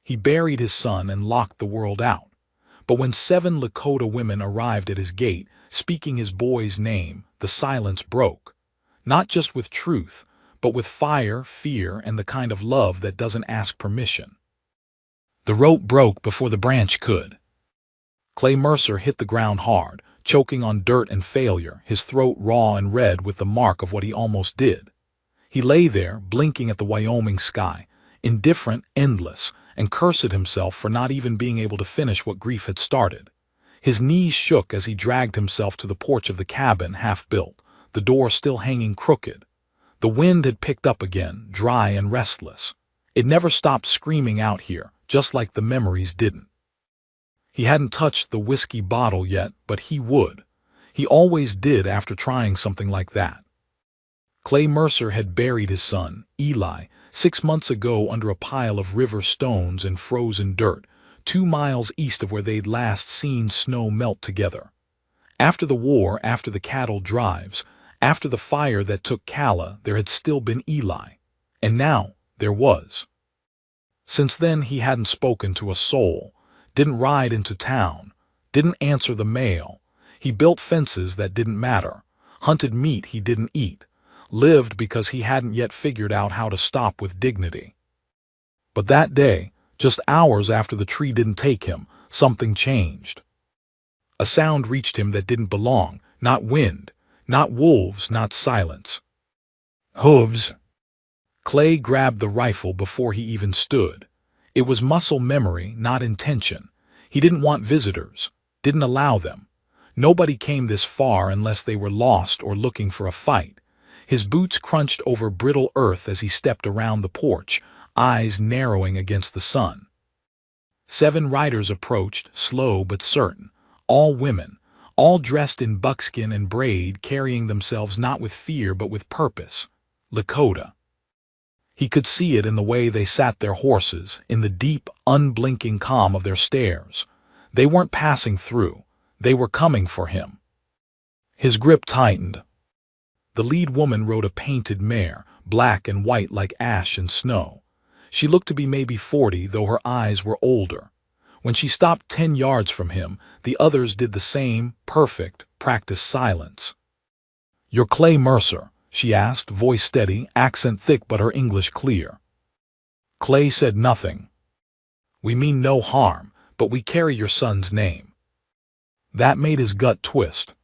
He buried his son and locked the world out. But when 7 Lakota women arrived at his gate, speaking his boy's name, the silence broke. Not just with truth, but with fire, fear, and the kind of love that doesn't ask permission. The rope broke before the branch could. Clay Mercer hit the ground hard, choking on dirt and failure, his throat raw and red with the mark of what he almost did. He lay there, blinking at the Wyoming sky, indifferent, endless, and cursed himself for not even being able to finish what grief had started. His knees shook as he dragged himself to the porch of the cabin, half-built, the door still hanging crooked. The wind had picked up again, dry and restless. It never stopped screaming out here, just like the memories didn't. He hadn't touched the whiskey bottle yet, but he would. He always did after trying something like that. Clay Mercer had buried his son, Eli, 6 months ago under a pile of river stones and frozen dirt, 2 miles east of where they'd last seen snow melt together. After the war, after the cattle drives, after the fire that took Calla, there had still been Eli. And now there was. Since then he hadn't spoken to a soul, didn't ride into town, didn't answer the mail. He built fences that didn't matter, hunted meat he didn't eat, lived because he hadn't yet figured out how to stop with dignity. But that day, just hours after the tree didn't take him, something changed. A sound reached him that didn't belong, not wind, not wolves, not silence. Hooves. Clay grabbed the rifle before he even stood. It was muscle memory, not intention. He didn't want visitors, didn't allow them. Nobody came this far unless they were lost or looking for a fight. His boots crunched over brittle earth as he stepped around the porch, eyes narrowing against the sun. 7 riders approached, slow but certain, all women, all dressed in buckskin and braid, carrying themselves not with fear but with purpose. Lakota. He could see it in the way they sat their horses, in the deep, unblinking calm of their stares. They weren't passing through. They were coming for him. His grip tightened. The lead woman rode a painted mare, black and white like ash and snow. She looked to be maybe 40, though her eyes were older. When she stopped 10 yards from him, the others did the same, perfect, practiced silence. "You're Clay Mercer?" she asked, voice steady, accent thick but her English clear. Clay said nothing. "We mean no harm, but we carry your son's name." That made his gut twist.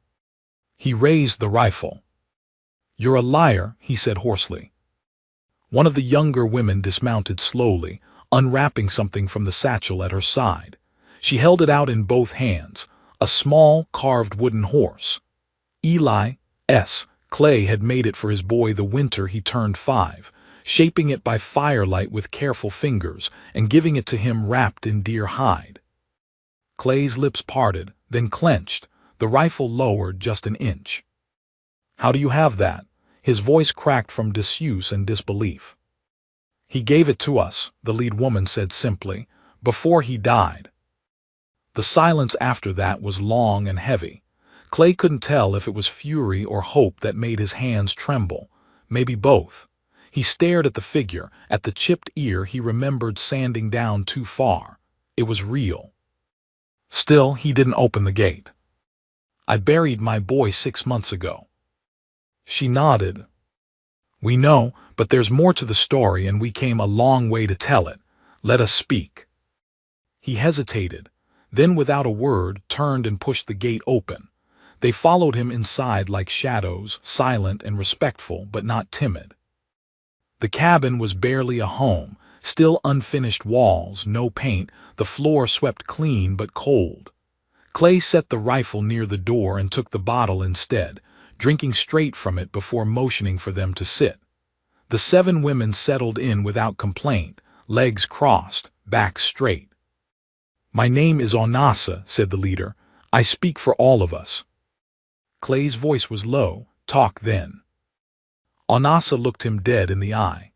He raised the rifle. "You're a liar," he said hoarsely. One of the younger women dismounted slowly, unwrapping something from the satchel at her side. She held it out in both hands, a small, carved wooden horse. Eli's. Clay had made it for his boy the winter he turned 5, shaping it by firelight with careful fingers and giving it to him wrapped in deer hide. Clay's lips parted, then clenched, the rifle lowered just an inch. "How do you have that?" His voice cracked from disuse and disbelief. "He gave it to us," the lead woman said simply, "before he died." The silence after that was long and heavy. Clay couldn't tell if it was fury or hope that made his hands tremble, maybe both. He stared at the figure, at the chipped ear he remembered sanding down too far. It was real. Still, he didn't open the gate. "I buried my boy 6 months ago." She nodded. "We know, but there's more to the story and we came a long way to tell it. Let us speak." He hesitated, then without a word turned and pushed the gate open. They followed him inside like shadows, silent and respectful but not timid. The cabin was barely a home, still unfinished walls, no paint, the floor swept clean but cold. Clay set the rifle near the door and took the bottle instead, drinking straight from it before motioning for them to sit. The 7 women settled in without complaint, legs crossed, backs straight. "My name is Onasa," said the leader. "I speak for all of us." Clay's voice was low. "Talk then." Onasa looked him dead in the eye.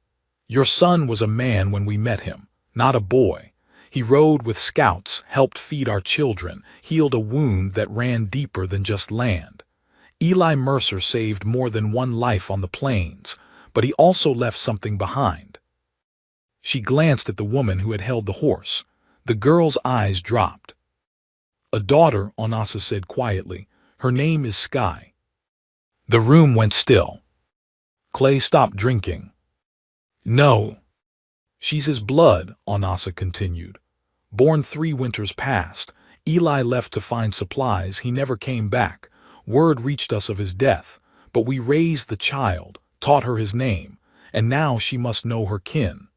"Your son was a man when we met him, not a boy. He rode with scouts, helped feed our children, healed a wound that ran deeper than just land. Eli Mercer saved more than one life on the plains, but he also left something behind." She glanced at the woman who had held the horse. The girl's eyes dropped. "A daughter," Onasa said quietly. "Her name is Sky." The room went still. Clay stopped drinking. "No. She's his blood," Onasa continued. "Born 3 winters past. Eli left to find supplies. He never came back. Word reached us of his death, but we raised the child, taught her his name, and now she must know her kin."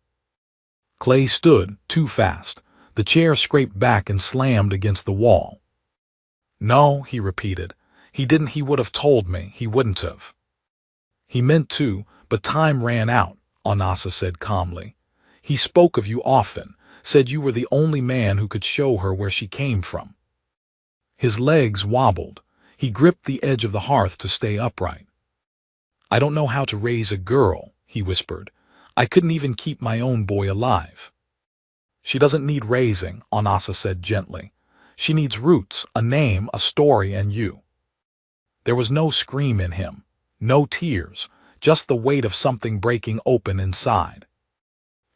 Clay stood, too fast. The chair scraped back and slammed against the wall. "No," he repeated. He would have told me. He wouldn't have." "He meant to, but time ran out," Onasa said calmly. "He spoke of you often, said you were the only man who could show her where she came from." His legs wobbled. He gripped the edge of the hearth to stay upright. "I don't know how to raise a girl," he whispered. "I couldn't even keep my own boy alive." "She doesn't need raising," Onasa said gently. "She needs roots, a name, a story, and you." There was no scream in him, no tears, just the weight of something breaking open inside.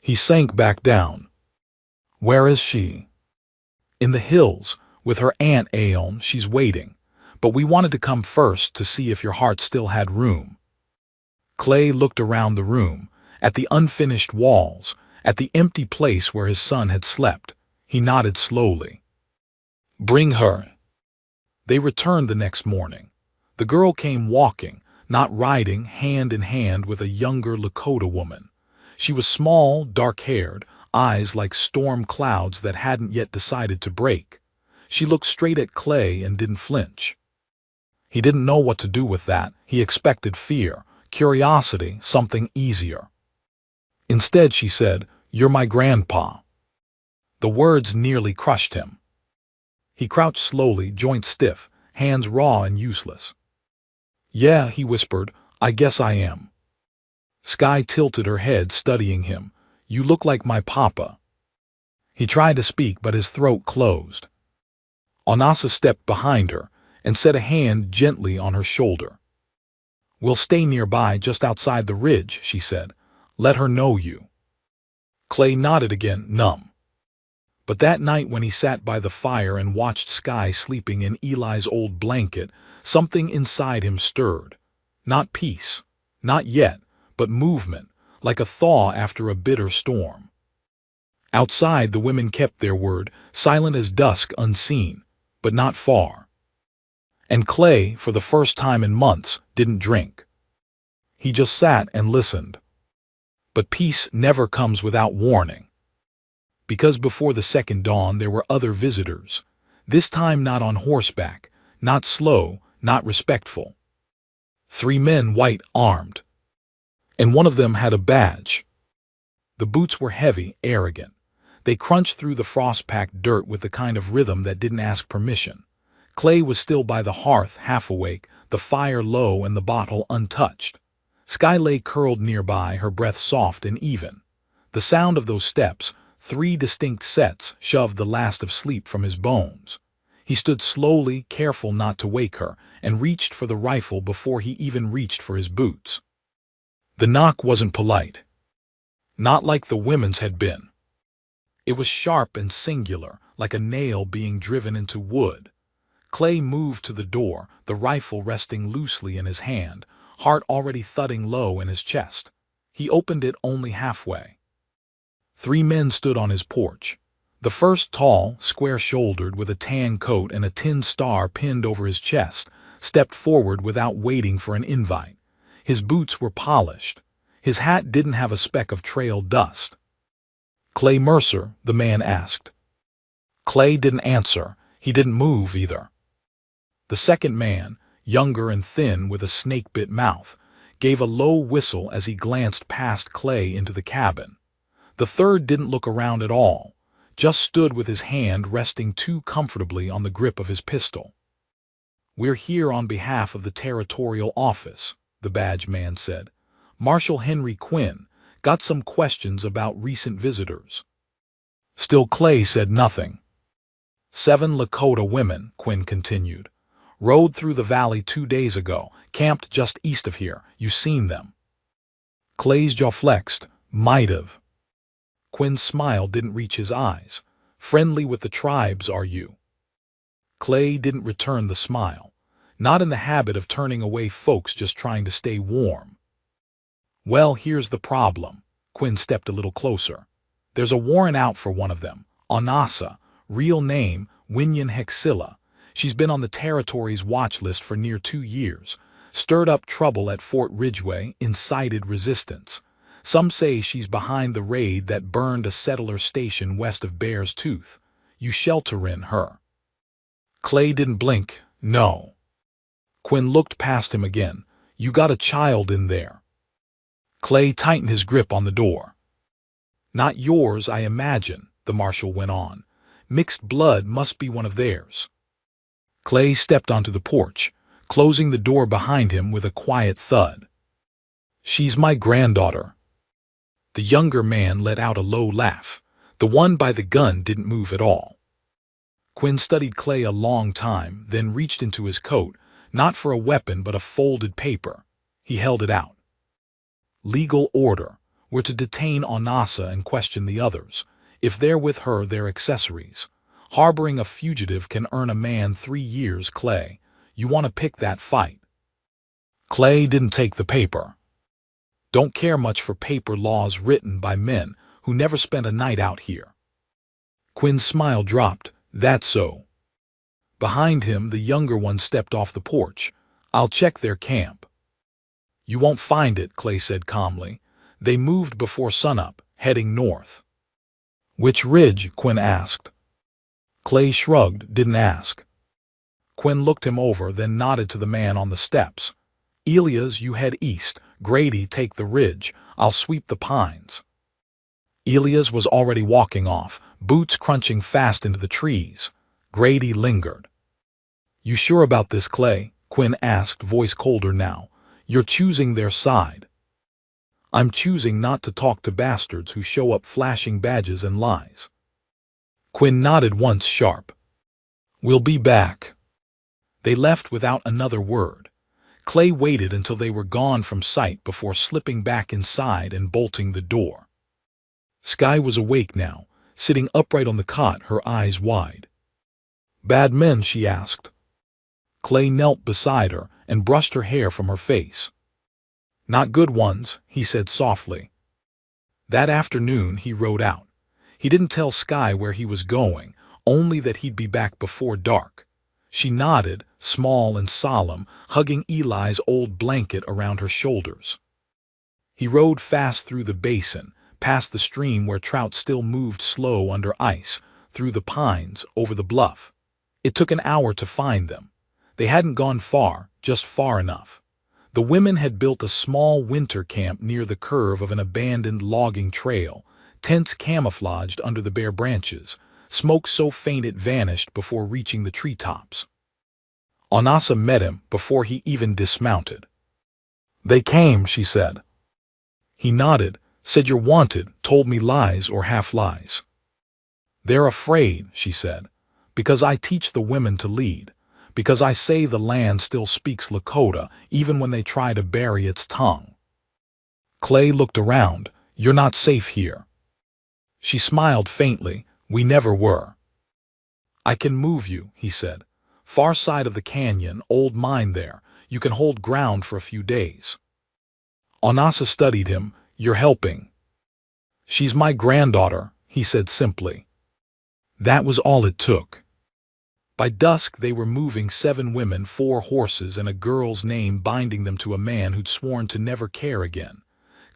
He sank back down. "Where is she?" "In the hills, with her Aunt Aeon. She's waiting. But we wanted to come first to see if your heart still had room." Clay looked around the room, at the unfinished walls, at the empty place where his son had slept. He nodded slowly. "Bring her." They returned the next morning. The girl came walking, not riding, hand in hand with a younger Lakota woman. She was small, dark-haired, eyes like storm clouds that hadn't yet decided to break. She looked straight at Clay and didn't flinch. He didn't know what to do with that. He expected fear, curiosity, something easier. Instead, she said, "You're my grandpa." The words nearly crushed him. He crouched slowly, joints stiff, hands raw and useless. "Yeah," he whispered, "I guess I am." Sky tilted her head, studying him. "You look like my papa." He tried to speak, but his throat closed. Onasa stepped behind her and set a hand gently on her shoulder. "We'll stay nearby, just outside the ridge," she said. "Let her know you." Clay nodded again, numb. But that night when he sat by the fire and watched Sky sleeping in Eli's old blanket, something inside him stirred. Not peace, not yet, but movement, like a thaw after a bitter storm. Outside, the women kept their word, silent as dusk, unseen, but not far. And Clay, for the first time in months, didn't drink. He just sat and listened. But peace never comes without warning. Because before the second dawn there were other visitors, this time not on horseback, not slow, not respectful. 3 men, white, armed. And one of them had a badge. The boots were heavy, arrogant. They crunched through the frost-packed dirt with the kind of rhythm that didn't ask permission. Clay was still by the hearth, half awake, the fire low and the bottle untouched. Sky lay curled nearby, her breath soft and even. The sound of those steps, 3 distinct sets, shoved the last of sleep from his bones. He stood slowly, careful not to wake her, and reached for the rifle before he even reached for his boots. The knock wasn't polite. Not like the women's had been. It was sharp and singular, like a nail being driven into wood. Clay moved to the door, the rifle resting loosely in his hand, heart already thudding low in his chest. He opened it only halfway. 3 men stood on his porch. The first, tall, square-shouldered, with a tan coat and a tin star pinned over his chest, stepped forward without waiting for an invite. His boots were polished. His hat didn't have a speck of trail dust. "Clay Mercer?" the man asked. Clay didn't answer. He didn't move either. The second man, younger and thin with a snake-bit mouth, gave a low whistle as he glanced past Clay into the cabin. The third didn't look around at all, just stood with his hand resting too comfortably on the grip of his pistol. "We're here on behalf of the Territorial Office," the badge man said. "Marshal Henry Quinn, got some questions about recent visitors." Still Clay said nothing. 7 Lakota women, Quinn continued. "Rode through the valley 2 days ago, camped just east of here. You seen them?" Clay's jaw flexed. "Might have." Quinn's smile didn't reach his eyes. Friendly with the tribes, are you? Clay didn't return the smile. Not in the habit of turning away folks just trying to stay warm. Well, here's the problem. Quinn stepped a little closer. There's a warrant out for one of them, Onasa, real name Winyan Hexilla. She's been on the territory's watch list for near 2 years. Stirred up trouble at Fort Ridgeway, incited resistance. Some say she's behind the raid that burned a settler station west of Bear's Tooth. You shelter in her. Clay didn't blink. No. Quinn looked past him again. You got a child in there. Clay tightened his grip on the door. Not yours, I imagine, the marshal went on. Mixed blood must be one of theirs. Clay stepped onto the porch, closing the door behind him with a quiet thud. She's my granddaughter. The younger man let out a low laugh. The one by the gun didn't move at all. Quinn studied Clay a long time, then reached into his coat, not for a weapon but a folded paper. He held it out. Legal order. We're to detain Onasa and question the others. If they're with her, they're accessories. Harboring a fugitive can earn a man 3 years, Clay. You want to pick that fight. Clay didn't take the paper. Don't care much for paper laws written by men who never spent a night out here. Quinn's smile dropped. That's so. Behind him, the younger one stepped off the porch. I'll check their camp. You won't find it, Clay said calmly. They moved before sunup, heading north. Which ridge? Quinn asked. Clay shrugged, didn't ask. Quinn looked him over, then nodded to the man on the steps. Elias, you head east. Grady, take the ridge. I'll sweep the pines. Elias was already walking off, boots crunching fast into the trees. Grady lingered. You sure about this, Clay? Quinn asked, voice colder now. You're choosing their side. I'm choosing not to talk to bastards who show up flashing badges and lies. Quinn nodded once sharp. We'll be back. They left without another word. Clay waited until they were gone from sight before slipping back inside and bolting the door. Skye was awake now, sitting upright on the cot, her eyes wide. Bad men? She asked. Clay knelt beside her and brushed her hair from her face. Not good ones, he said softly. That afternoon he rode out. He didn't tell Skye where he was going, only that he'd be back before dark. She nodded, small and solemn, hugging Eli's old blanket around her shoulders. He rode fast through the basin, past the stream where trout still moved slow under ice, through the pines, over the bluff. It took an hour to find them. They hadn't gone far, just far enough. The women had built a small winter camp near the curve of an abandoned logging trail, tents camouflaged under the bare branches, smoke so faint it vanished before reaching the treetops. Onasa met him before he even dismounted. They came, she said. He nodded, said you're wanted, told me lies or half-lies. They're afraid, she said, because I teach the women to lead. Because I say the land still speaks Lakota, even when they try to bury its tongue. Clay looked around. You're not safe here. She smiled faintly. We never were. I can move you, he said. Far side of the canyon, old mine there. You can hold ground for a few days. Onasa studied him. You're helping. She's my granddaughter, he said simply. That was all it took. By dusk they were moving 7 women, 4 horses, and a girl's name binding them to a man who'd sworn to never care again.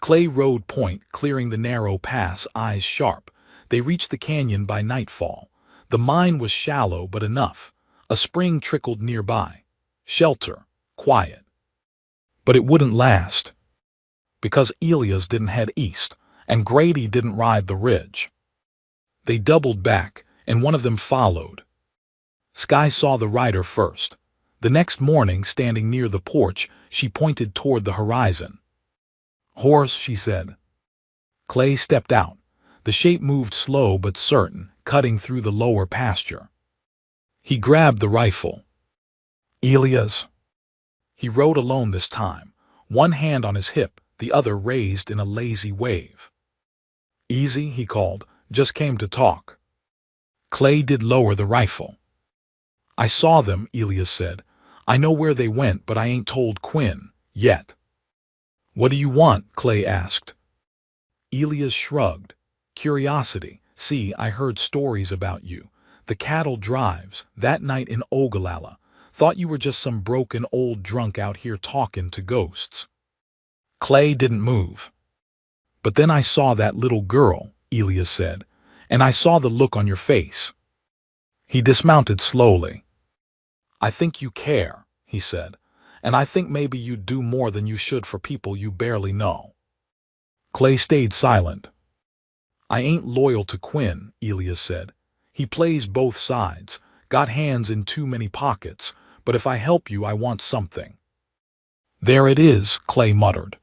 Clay rode point, clearing the narrow pass, eyes sharp. They reached the canyon by nightfall. The mine was shallow but enough. A spring trickled nearby. Shelter, quiet. But it wouldn't last. Because Elias didn't head east, and Grady didn't ride the ridge. They doubled back, and one of them followed. Skye saw the rider first. The next morning, standing near the porch, she pointed toward the horizon. Horse, she said. Clay stepped out. The shape moved slow but certain, cutting through the lower pasture. He grabbed the rifle. Elias. He rode alone this time, one hand on his hip, the other raised in a lazy wave. Easy, he called. Just came to talk. Clay did lower the rifle. I saw them, Elias said. I know where they went, but I ain't told Quinn, yet. What do you want? Clay asked. Elias shrugged. Curiosity. See, I heard stories about you. The cattle drives, that night in Ogallala. Thought you were just some broken old drunk out here talking to ghosts. Clay didn't move. But then I saw that little girl, Elias said, and I saw the look on your face. He dismounted slowly. I think you care, he said, and I think maybe you do more than you should for people you barely know. Clay stayed silent. I ain't loyal to Quinn, Elias said. He plays both sides, got hands in too many pockets, but if I help you I want something. There it is, Clay muttered.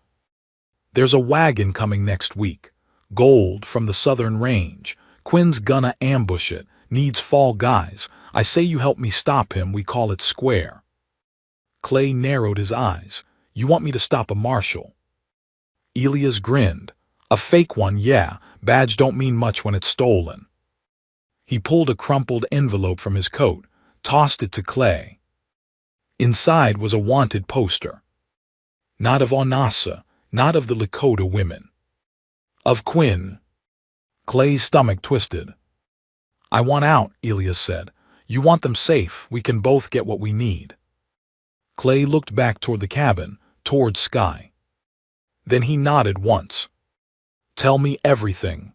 There's a wagon coming next week. Gold from the southern range. Quinn's gonna ambush it. Needs fall guys. I say you help me stop him, we call it square. Clay narrowed his eyes. You want me to stop a marshal? Elias grinned. A fake one, yeah. Badge don't mean much when it's stolen. He pulled a crumpled envelope from his coat, tossed it to Clay. Inside was a wanted poster. Not of Onasa, not of the Lakota women. Of Quinn. Clay's stomach twisted. I want out, Elias said. You want them safe, we can both get what we need. Clay looked back toward the cabin, toward Sky. Then he nodded once. Tell me everything.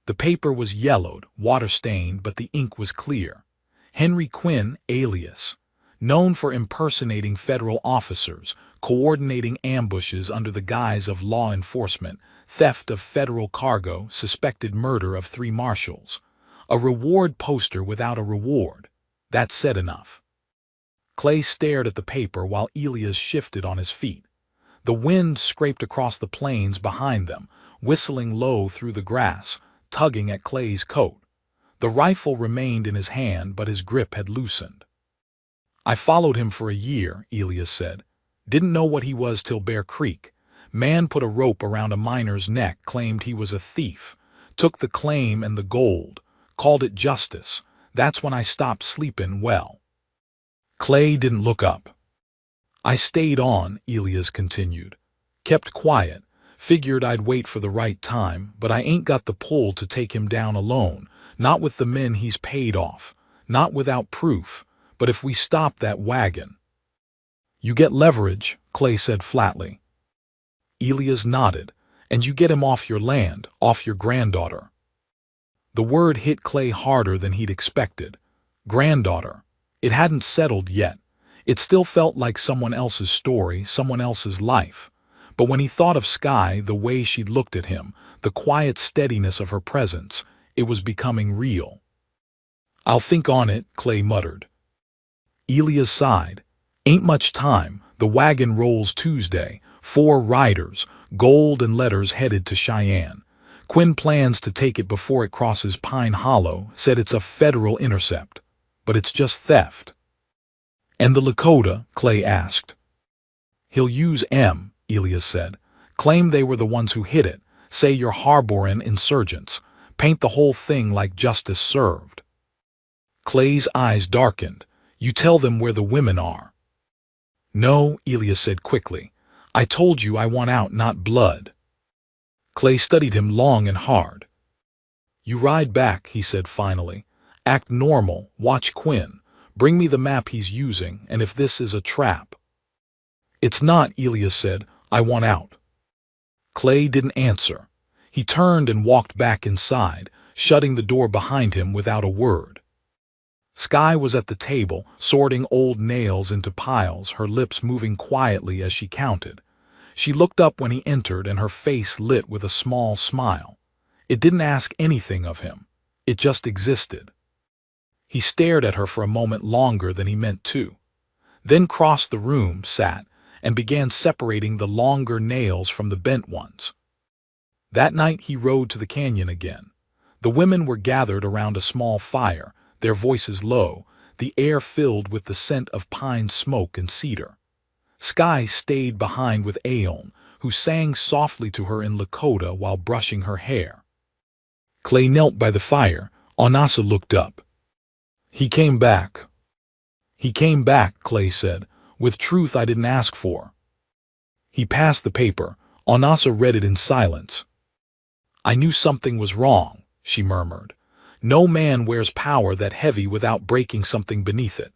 The paper was yellowed, water-stained, but the ink was clear. Henry Quinn, alias. Known for impersonating federal officers, coordinating ambushes under the guise of law enforcement, theft of federal cargo, suspected murder of 3 marshals. A reward poster without a reward. That said enough. Clay stared at the paper while Elias shifted on his feet. The wind scraped across the plains behind them, whistling low through the grass, tugging at Clay's coat. The rifle remained in his hand, but his grip had loosened. I followed him for a year, Elias said. Didn't know what he was till Bear Creek. Man put a rope around a miner's neck, claimed he was a thief. Took the claim and the gold. Called it justice. That's when I stopped sleeping well. Clay didn't look up. I stayed on, Elias continued. Kept quiet. Figured I'd wait for the right time, but I ain't got the pull to take him down alone. Not with the men he's paid off. Not without proof. But if we stop that wagon. You get leverage, Clay said flatly. Elias nodded. And you get him off your land, off your granddaughter. The word hit Clay harder than he'd expected. Granddaughter. It hadn't settled yet. It still felt like someone else's story, someone else's life. But when he thought of Sky, the way she'd looked at him, the quiet steadiness of her presence, it was becoming real. I'll think on it, Clay muttered. Elias sighed. Ain't much time. The wagon rolls Tuesday. 4 riders, gold and letters headed to Cheyenne. Quinn plans to take it before it crosses Pine Hollow, said it's a federal intercept. But it's just theft. And the Lakota, Clay asked. He'll use M, Elias said. Claim they were the ones who hit it. Say you're harboring insurgents. Paint the whole thing like justice served. Clay's eyes darkened. You tell them where the women are. No, Elias said quickly. I told you I want out, not blood. Clay studied him long and hard. You ride back, he said finally. Act normal, watch Quinn. Bring me the map he's using, and if this is a trap. It's not, Elias said. I want out. Clay didn't answer. He turned and walked back inside, shutting the door behind him without a word. Sky was at the table, sorting old nails into piles, her lips moving quietly as she counted. She looked up when he entered, and her face lit with a small smile. It didn't ask anything of him. It just existed. He stared at her for a moment longer than he meant to. Then crossed the room, sat, and began separating the longer nails from the bent ones. That night he rode to the canyon again. The women were gathered around a small fire, their voices low, the air filled with the scent of pine smoke and cedar. Sky stayed behind with Aeon, who sang softly to her in Lakota while brushing her hair. Clay knelt by the fire. Onasa looked up. He came back. He came back, Clay said, with truth I didn't ask for. He passed the paper. Onasa read it in silence. I knew something was wrong, she murmured. No man wears power that heavy without breaking something beneath it.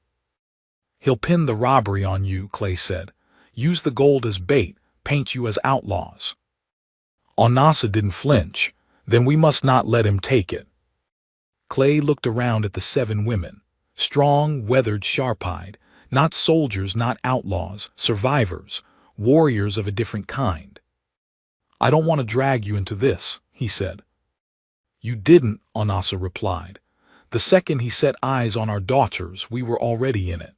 He'll pin the robbery on you, Clay said. Use the gold as bait, paint you as outlaws. Onasa didn't flinch. Then we must not let him take it. Clay looked around at the 7 women. Strong, weathered, sharp-eyed. Not soldiers, not outlaws, survivors, warriors of a different kind. I don't want to drag you into this, he said. You didn't, Onasa replied. The second he set eyes on our daughters, we were already in it.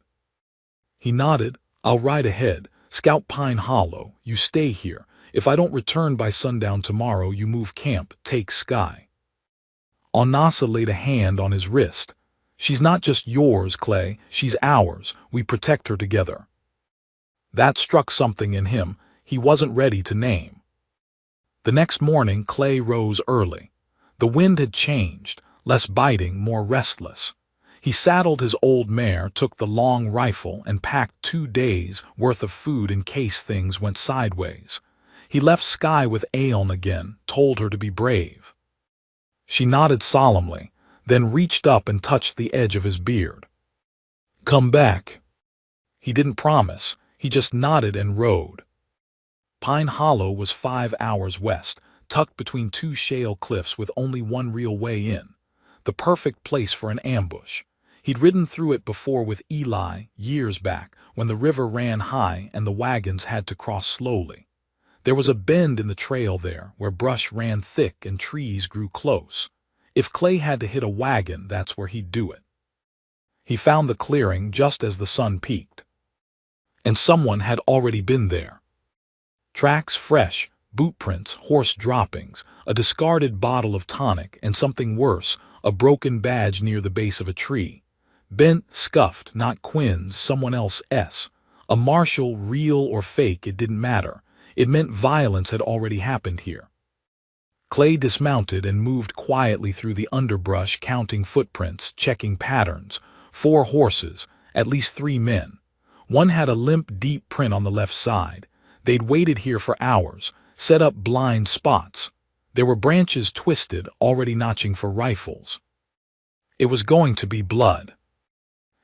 He nodded. I'll ride ahead. Scout Pine Hollow. You stay here. If I don't return by sundown tomorrow, you move camp, take Sky. Onasa laid a hand on his wrist. She's not just yours, Clay. She's ours. We protect her together. That struck something in him he wasn't ready to name. The next morning, Clay rose early. The wind had changed, less biting, more restless. He saddled his old mare, took the long rifle, and packed 2 days' worth of food in case things went sideways. He left Sky with Aeon again, told her to be brave. She nodded solemnly, then reached up and touched the edge of his beard. Come back. He didn't promise, he just nodded and rode. Pine Hollow was 5 hours west, tucked between 2 shale cliffs with only one real way in. The perfect place for an ambush. He'd ridden through it before with Eli, years back, when the river ran high and the wagons had to cross slowly. There was a bend in the trail there where brush ran thick and trees grew close. If Clay had to hit a wagon, that's where he'd do it. He found the clearing just as the sun peaked. And someone had already been there. Tracks fresh, boot prints, horse droppings, a discarded bottle of tonic, and something worse, a broken badge near the base of a tree. Bent, scuffed, not Quinn's, someone else's. A marshal, real or fake, it didn't matter. It meant violence had already happened here. Clay dismounted and moved quietly through the underbrush, counting footprints, checking patterns. 4 horses, at least 3 men. One had a limp, deep print on the left side. They'd waited here for hours, set up blind spots. There were branches twisted, already notching for rifles. It was going to be blood.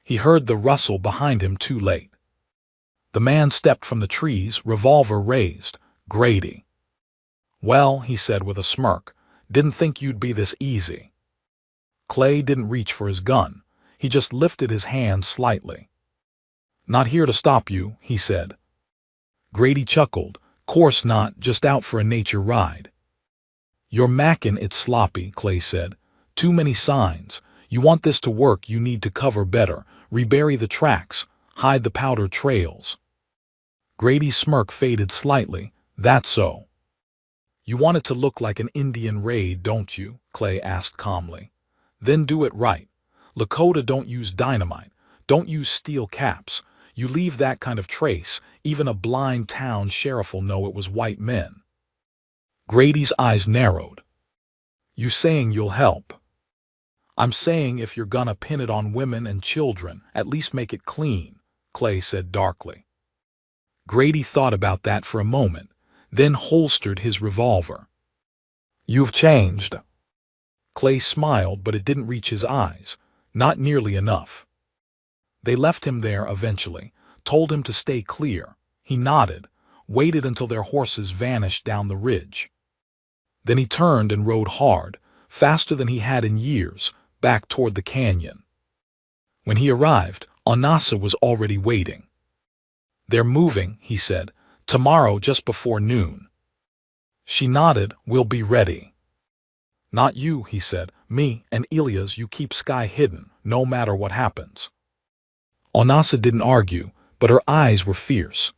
He heard the rustle behind him too late. The man stepped from the trees, revolver raised. Grady. Well, he said with a smirk, didn't think you'd be this easy. Clay didn't reach for his gun. He just lifted his hand slightly. Not here to stop you, he said. Grady chuckled. Course not, just out for a nature ride. You're mackin' it sloppy, Clay said. Too many signs. You want this to work, you need to cover better, rebury the tracks, hide the powder trails. Grady's smirk faded slightly. That's so. You want it to look like an Indian raid, don't you? Clay asked calmly. Then do it right. Lakota don't use dynamite, don't use steel caps. You leave that kind of trace, even a blind town sheriff will know it was white men. Grady's eyes narrowed. You saying you'll help? I'm saying if you're gonna pin it on women and children, at least make it clean, Clay said darkly. Grady thought about that for a moment, then holstered his revolver. You've changed. Clay smiled, but it didn't reach his eyes, not nearly enough. They left him there eventually, told him to stay clear. He nodded, waited until their horses vanished down the ridge. Then he turned and rode hard, faster than he had in years, back toward the canyon. When he arrived, Onasa was already waiting. They're moving, he said, tomorrow just before noon. She nodded, we'll be ready. Not you, he said, me and Elias, you keep Sky hidden, no matter what happens. Onasa didn't argue, but her eyes were fierce.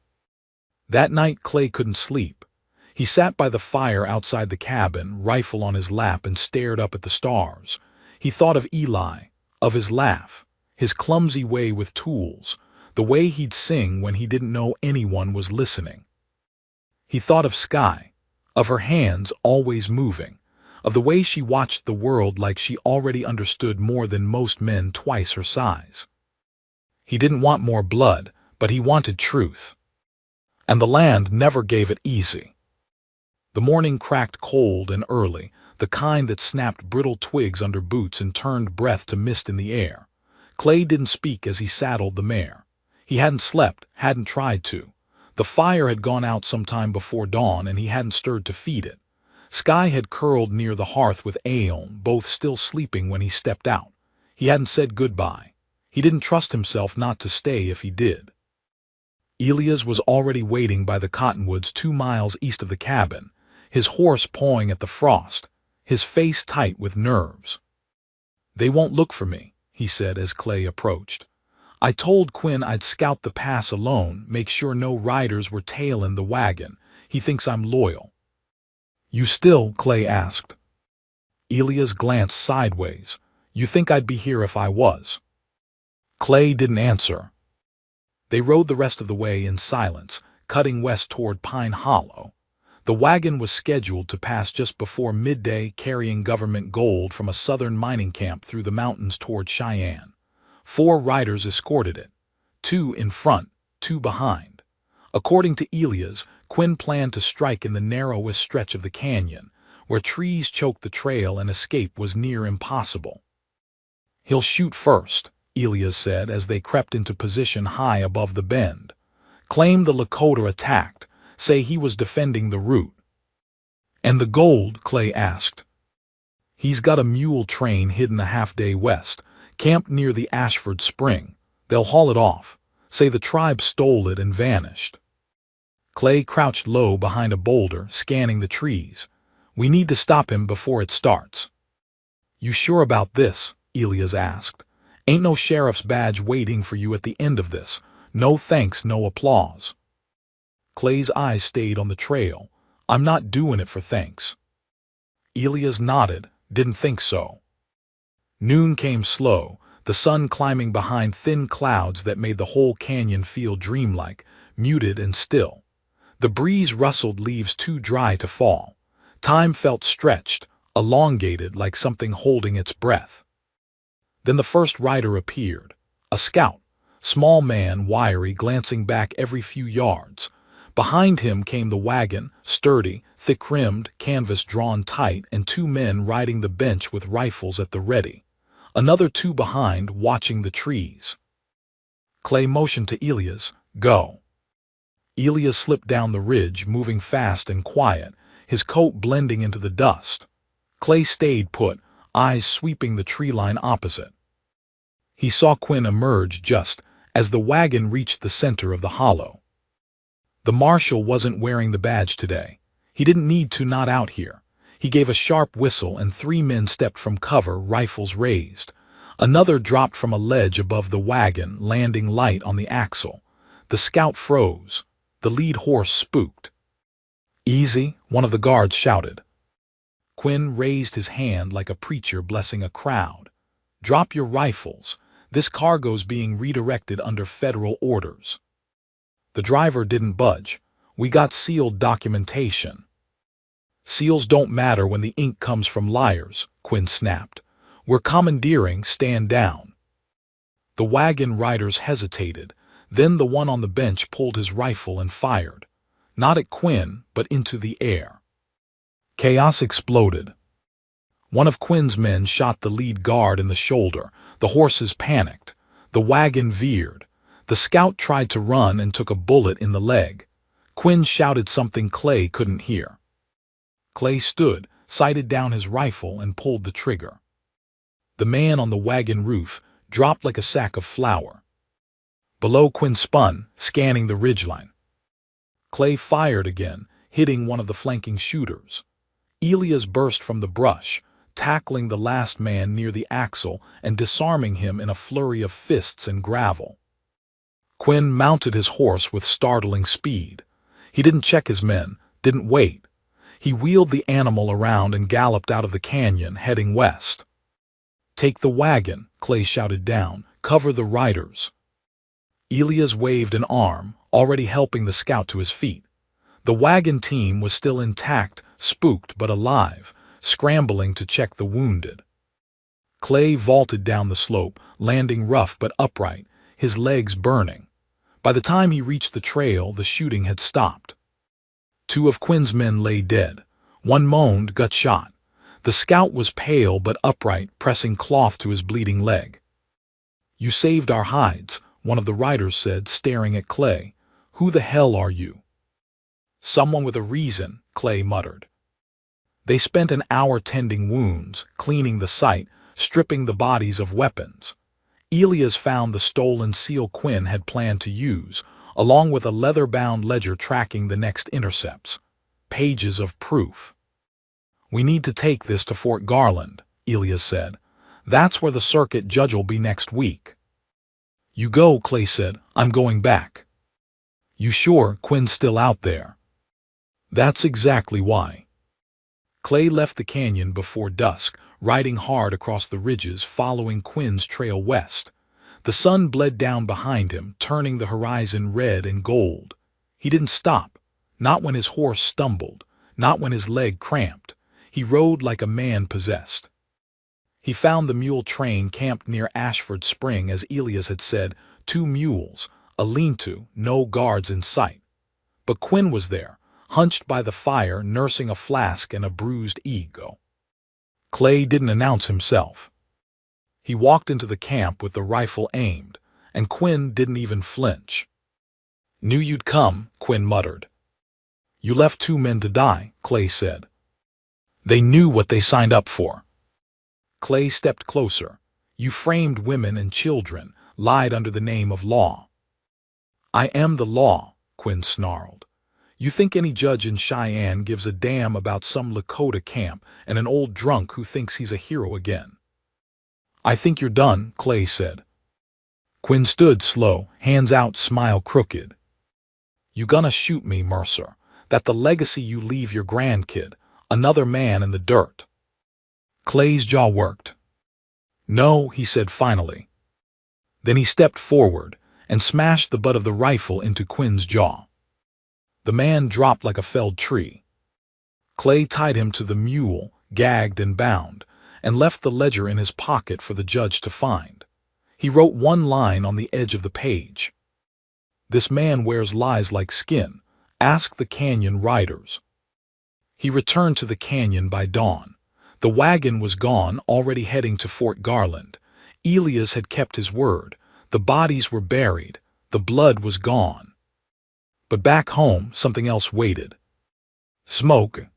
That night Clay couldn't sleep. He sat by the fire outside the cabin, rifle on his lap, and stared up at the stars. He thought of Eli, of his laugh, his clumsy way with tools, the way he'd sing when he didn't know anyone was listening. He thought of Sky, of her hands always moving, of the way she watched the world like she already understood more than most men twice her size. He didn't want more blood, but he wanted truth. And the land never gave it easy. The morning cracked cold and early, the kind that snapped brittle twigs under boots and turned breath to mist in the air. Clay didn't speak as he saddled the mare. He hadn't slept, hadn't tried to. The fire had gone out some time before dawn and he hadn't stirred to feed it. Sky had curled near the hearth with Aeon, both still sleeping when he stepped out. He hadn't said goodbye. He didn't trust himself not to stay if he did. Elias was already waiting by the cottonwoods 2 miles east of the cabin, his horse pawing at the frost, his face tight with nerves. "They won't look for me," he said as Clay approached. "I told Quinn I'd scout the pass alone, make sure no riders were tailing the wagon. He thinks I'm loyal." "You still?" Clay asked. Elias glanced sideways. "You think I'd be here if I was?" Clay didn't answer. They rode the rest of the way in silence, cutting west toward Pine Hollow. The wagon was scheduled to pass just before midday, carrying government gold from a southern mining camp through the mountains toward Cheyenne. 4 riders escorted it, 2 in front, 2 behind. According to Elias, Quinn planned to strike in the narrowest stretch of the canyon, where trees choked the trail and escape was near impossible. "He'll shoot first," Elias said as they crept into position high above the bend. "Claim the Lakota attacked, say he was defending the route." "And the gold?" Clay asked. "He's got a mule train hidden a half-day west, camped near the Ashford Spring. They'll haul it off, say the tribe stole it and vanished." Clay crouched low behind a boulder, scanning the trees. "We need to stop him before it starts." "You sure about this?" Elias asked. "Ain't no sheriff's badge waiting for you at the end of this. No thanks, no applause." Clay's eyes stayed on the trail. "I'm not doing it for thanks." Elias nodded, didn't think so. Noon came slow, the sun climbing behind thin clouds that made the whole canyon feel dreamlike, muted and still. The breeze rustled leaves too dry to fall. Time felt stretched, elongated like something holding its breath. Then the first rider appeared, a scout, small man, wiry, glancing back every few yards. Behind him came the wagon, sturdy, thick-rimmed, canvas drawn tight, and 2 men riding the bench with rifles at the ready. Another 2 behind, watching the trees. Clay motioned to Elias, "Go." Elias slipped down the ridge, moving fast and quiet, his coat blending into the dust. Clay stayed put, eyes sweeping the tree line opposite. He saw Quinn emerge just as the wagon reached the center of the hollow. The marshal wasn't wearing the badge today. He didn't need to, not out here. He gave a sharp whistle and 3 men stepped from cover, rifles raised. Another dropped from a ledge above the wagon, landing light on the axle. The scout froze. The lead horse spooked. "Easy," one of the guards shouted. Quinn raised his hand like a preacher blessing a crowd. "Drop your rifles. This cargo's being redirected under federal orders." The driver didn't budge. "We got sealed documentation." "Seals don't matter when the ink comes from liars," Quinn snapped. "We're commandeering, stand down." The wagon riders hesitated. Then the one on the bench pulled his rifle and fired. Not at Quinn, but into the air. Chaos exploded. One of Quinn's men shot the lead guard in the shoulder. The horses panicked. The wagon veered. The scout tried to run and took a bullet in the leg. Quinn shouted something Clay couldn't hear. Clay stood, sighted down his rifle, and pulled the trigger. The man on the wagon roof dropped like a sack of flour. Below, Quinn spun, scanning the ridgeline. Clay fired again, hitting one of the flanking shooters. Elias burst from the brush, tackling the last man near the axle and disarming him in a flurry of fists and gravel. Quinn mounted his horse with startling speed. He didn't check his men, didn't wait. He wheeled the animal around and galloped out of the canyon, heading west. "Take the wagon," Clay shouted down. "Cover the riders." Elias waved an arm, already helping the scout to his feet. The wagon team was still intact, spooked but alive, scrambling to check the wounded. Clay vaulted down the slope, landing rough but upright, his legs burning. By the time he reached the trail, the shooting had stopped. Two of Quinn's men lay dead. One moaned, gut shot. The scout was pale but upright, pressing cloth to his bleeding leg. "You saved our hides," one of the riders said, staring at Clay. "Who the hell are you?" "Someone with a reason," Clay muttered. They spent an hour tending wounds, cleaning the site, stripping the bodies of weapons. Elias found the stolen seal Quinn had planned to use, along with a leather-bound ledger tracking the next intercepts. Pages of proof. "We need to take this to Fort Garland," Elias said. "That's where the circuit judge will be next week." "You go," Clay said. "I'm going back." "You sure Quinn's still out there?" "That's exactly why." Clay left the canyon before dusk, riding hard across the ridges, following Quinn's trail west. The sun bled down behind him, turning the horizon red and gold. He didn't stop, not when his horse stumbled, not when his leg cramped. He rode like a man possessed. He found the mule train camped near Ashford Spring, as Elias had said, 2 mules, a lean-to, no guards in sight. But Quinn was there, hunched by the fire, nursing a flask and a bruised ego. Clay didn't announce himself. He walked into the camp with the rifle aimed, and Quinn didn't even flinch. "Knew you'd come," Quinn muttered. "You left 2 men to die," Clay said. "They knew what they signed up for." Clay stepped closer. "You framed women and children, lied under the name of law." "I am the law," Quinn snarled. "You think any judge in Cheyenne gives a damn about some Lakota camp and an old drunk who thinks he's a hero again?" "I think you're done," Clay said. Quinn stood slow, hands out, smile crooked. "You gonna shoot me, Mercer? That the legacy you leave your grandkid? Another man in the dirt?" Clay's jaw worked. "No," he said finally. Then he stepped forward and smashed the butt of the rifle into Quinn's jaw. The man dropped like a felled tree. Clay tied him to the mule, gagged and bound, and left the ledger in his pocket for the judge to find. He wrote one line on the edge of the page. "This man wears lies like skin. Ask the canyon riders." He returned to the canyon by dawn. The wagon was gone, already heading to Fort Garland. Elias had kept his word. The bodies were buried. The blood was gone. But back home, something else waited. Smoke.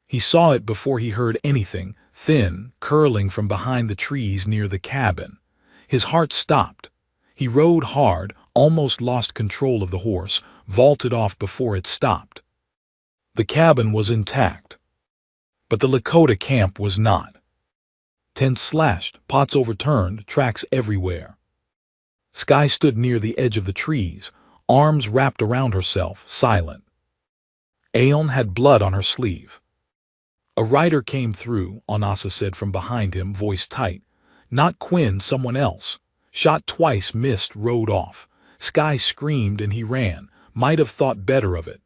He saw it before he heard anything, thin, curling from behind the trees near the cabin. His heart stopped. He rode hard, almost lost control of the horse, vaulted off before it stopped. The cabin was intact. But the Lakota camp was not. Tents slashed, pots overturned, tracks everywhere. Sky stood near the edge of the trees, arms wrapped around herself, silent. Aeon had blood on her sleeve. "A rider came through," Onasa said from behind him, voice tight. "Not Quinn, someone else. Shot twice, missed, rode off. Sky screamed and he ran, might have thought better of it."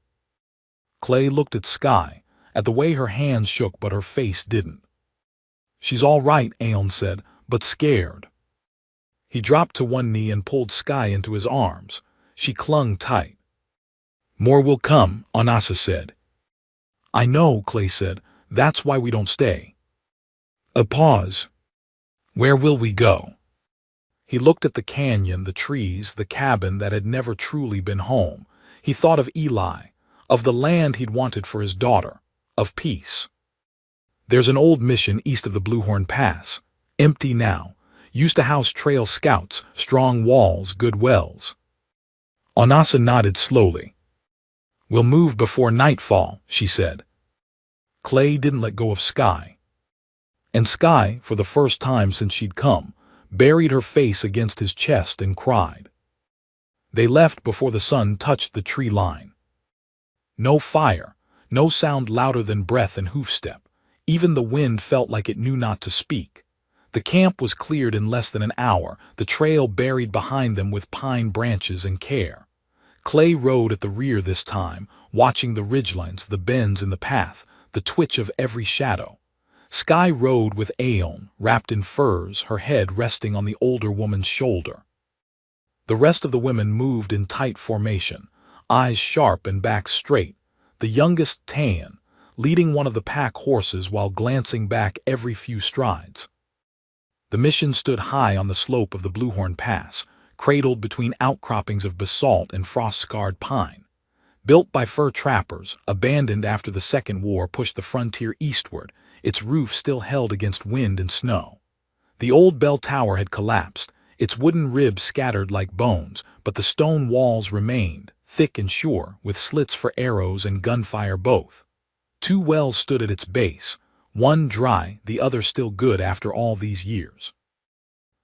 Clay looked at Sky, at the way her hands shook but her face didn't. "She's all right," Aeon said, "but scared." He dropped to one knee and pulled Sky into his arms. She clung tight. "More will come," Onasa said. "I know," Clay said. "That's why we don't stay." A pause. "Where will we go?" He looked at the canyon, the trees, the cabin that had never truly been home. He thought of Eli, of the land he'd wanted for his daughter, of peace. "There's an old mission east of the Bluehorn Pass, empty now. Used to house trail scouts, strong walls, good wells." Onasa nodded slowly. "We'll move before nightfall," she said. Clay didn't let go of Sky. And Sky, for the first time since she'd come, buried her face against his chest and cried. They left before the sun touched the tree line. No fire, no sound louder than breath and hoofstep. Even the wind felt like it knew not to speak. The camp was cleared in less than an hour, the trail buried behind them with pine branches and care. Clay rode at the rear this time, watching the ridgelines, the bends in the path, the twitch of every shadow. Sky rode with Aeon, wrapped in furs, her head resting on the older woman's shoulder. The rest of the women moved in tight formation, eyes sharp and backs straight, the youngest Tan, leading one of the pack horses while glancing back every few strides. The mission stood high on the slope of the Bluehorn Pass, cradled between outcroppings of basalt and frost-scarred pine. Built by fur trappers, abandoned after the Second War pushed the frontier eastward, its roof still held against wind and snow. The old bell tower had collapsed, its wooden ribs scattered like bones, but the stone walls remained, thick and sure, with slits for arrows and gunfire both. Two wells stood at its base, one dry, the other still good after all these years.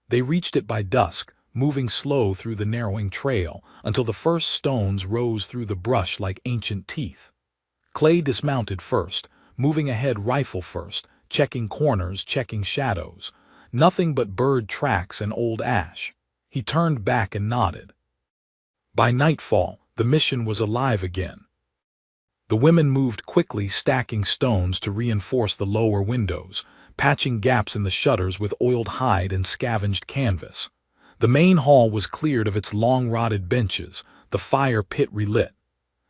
They reached it by dusk, moving slow through the narrowing trail until the first stones rose through the brush like ancient teeth. Clay dismounted first, moving ahead rifle first, checking corners, checking shadows. Nothing but bird tracks and old ash. He turned back and nodded. By nightfall, the mission was alive again. The women moved quickly, stacking stones to reinforce the lower windows, patching gaps in the shutters with oiled hide and scavenged canvas. The main hall was cleared of its long-rotted benches, the fire pit relit.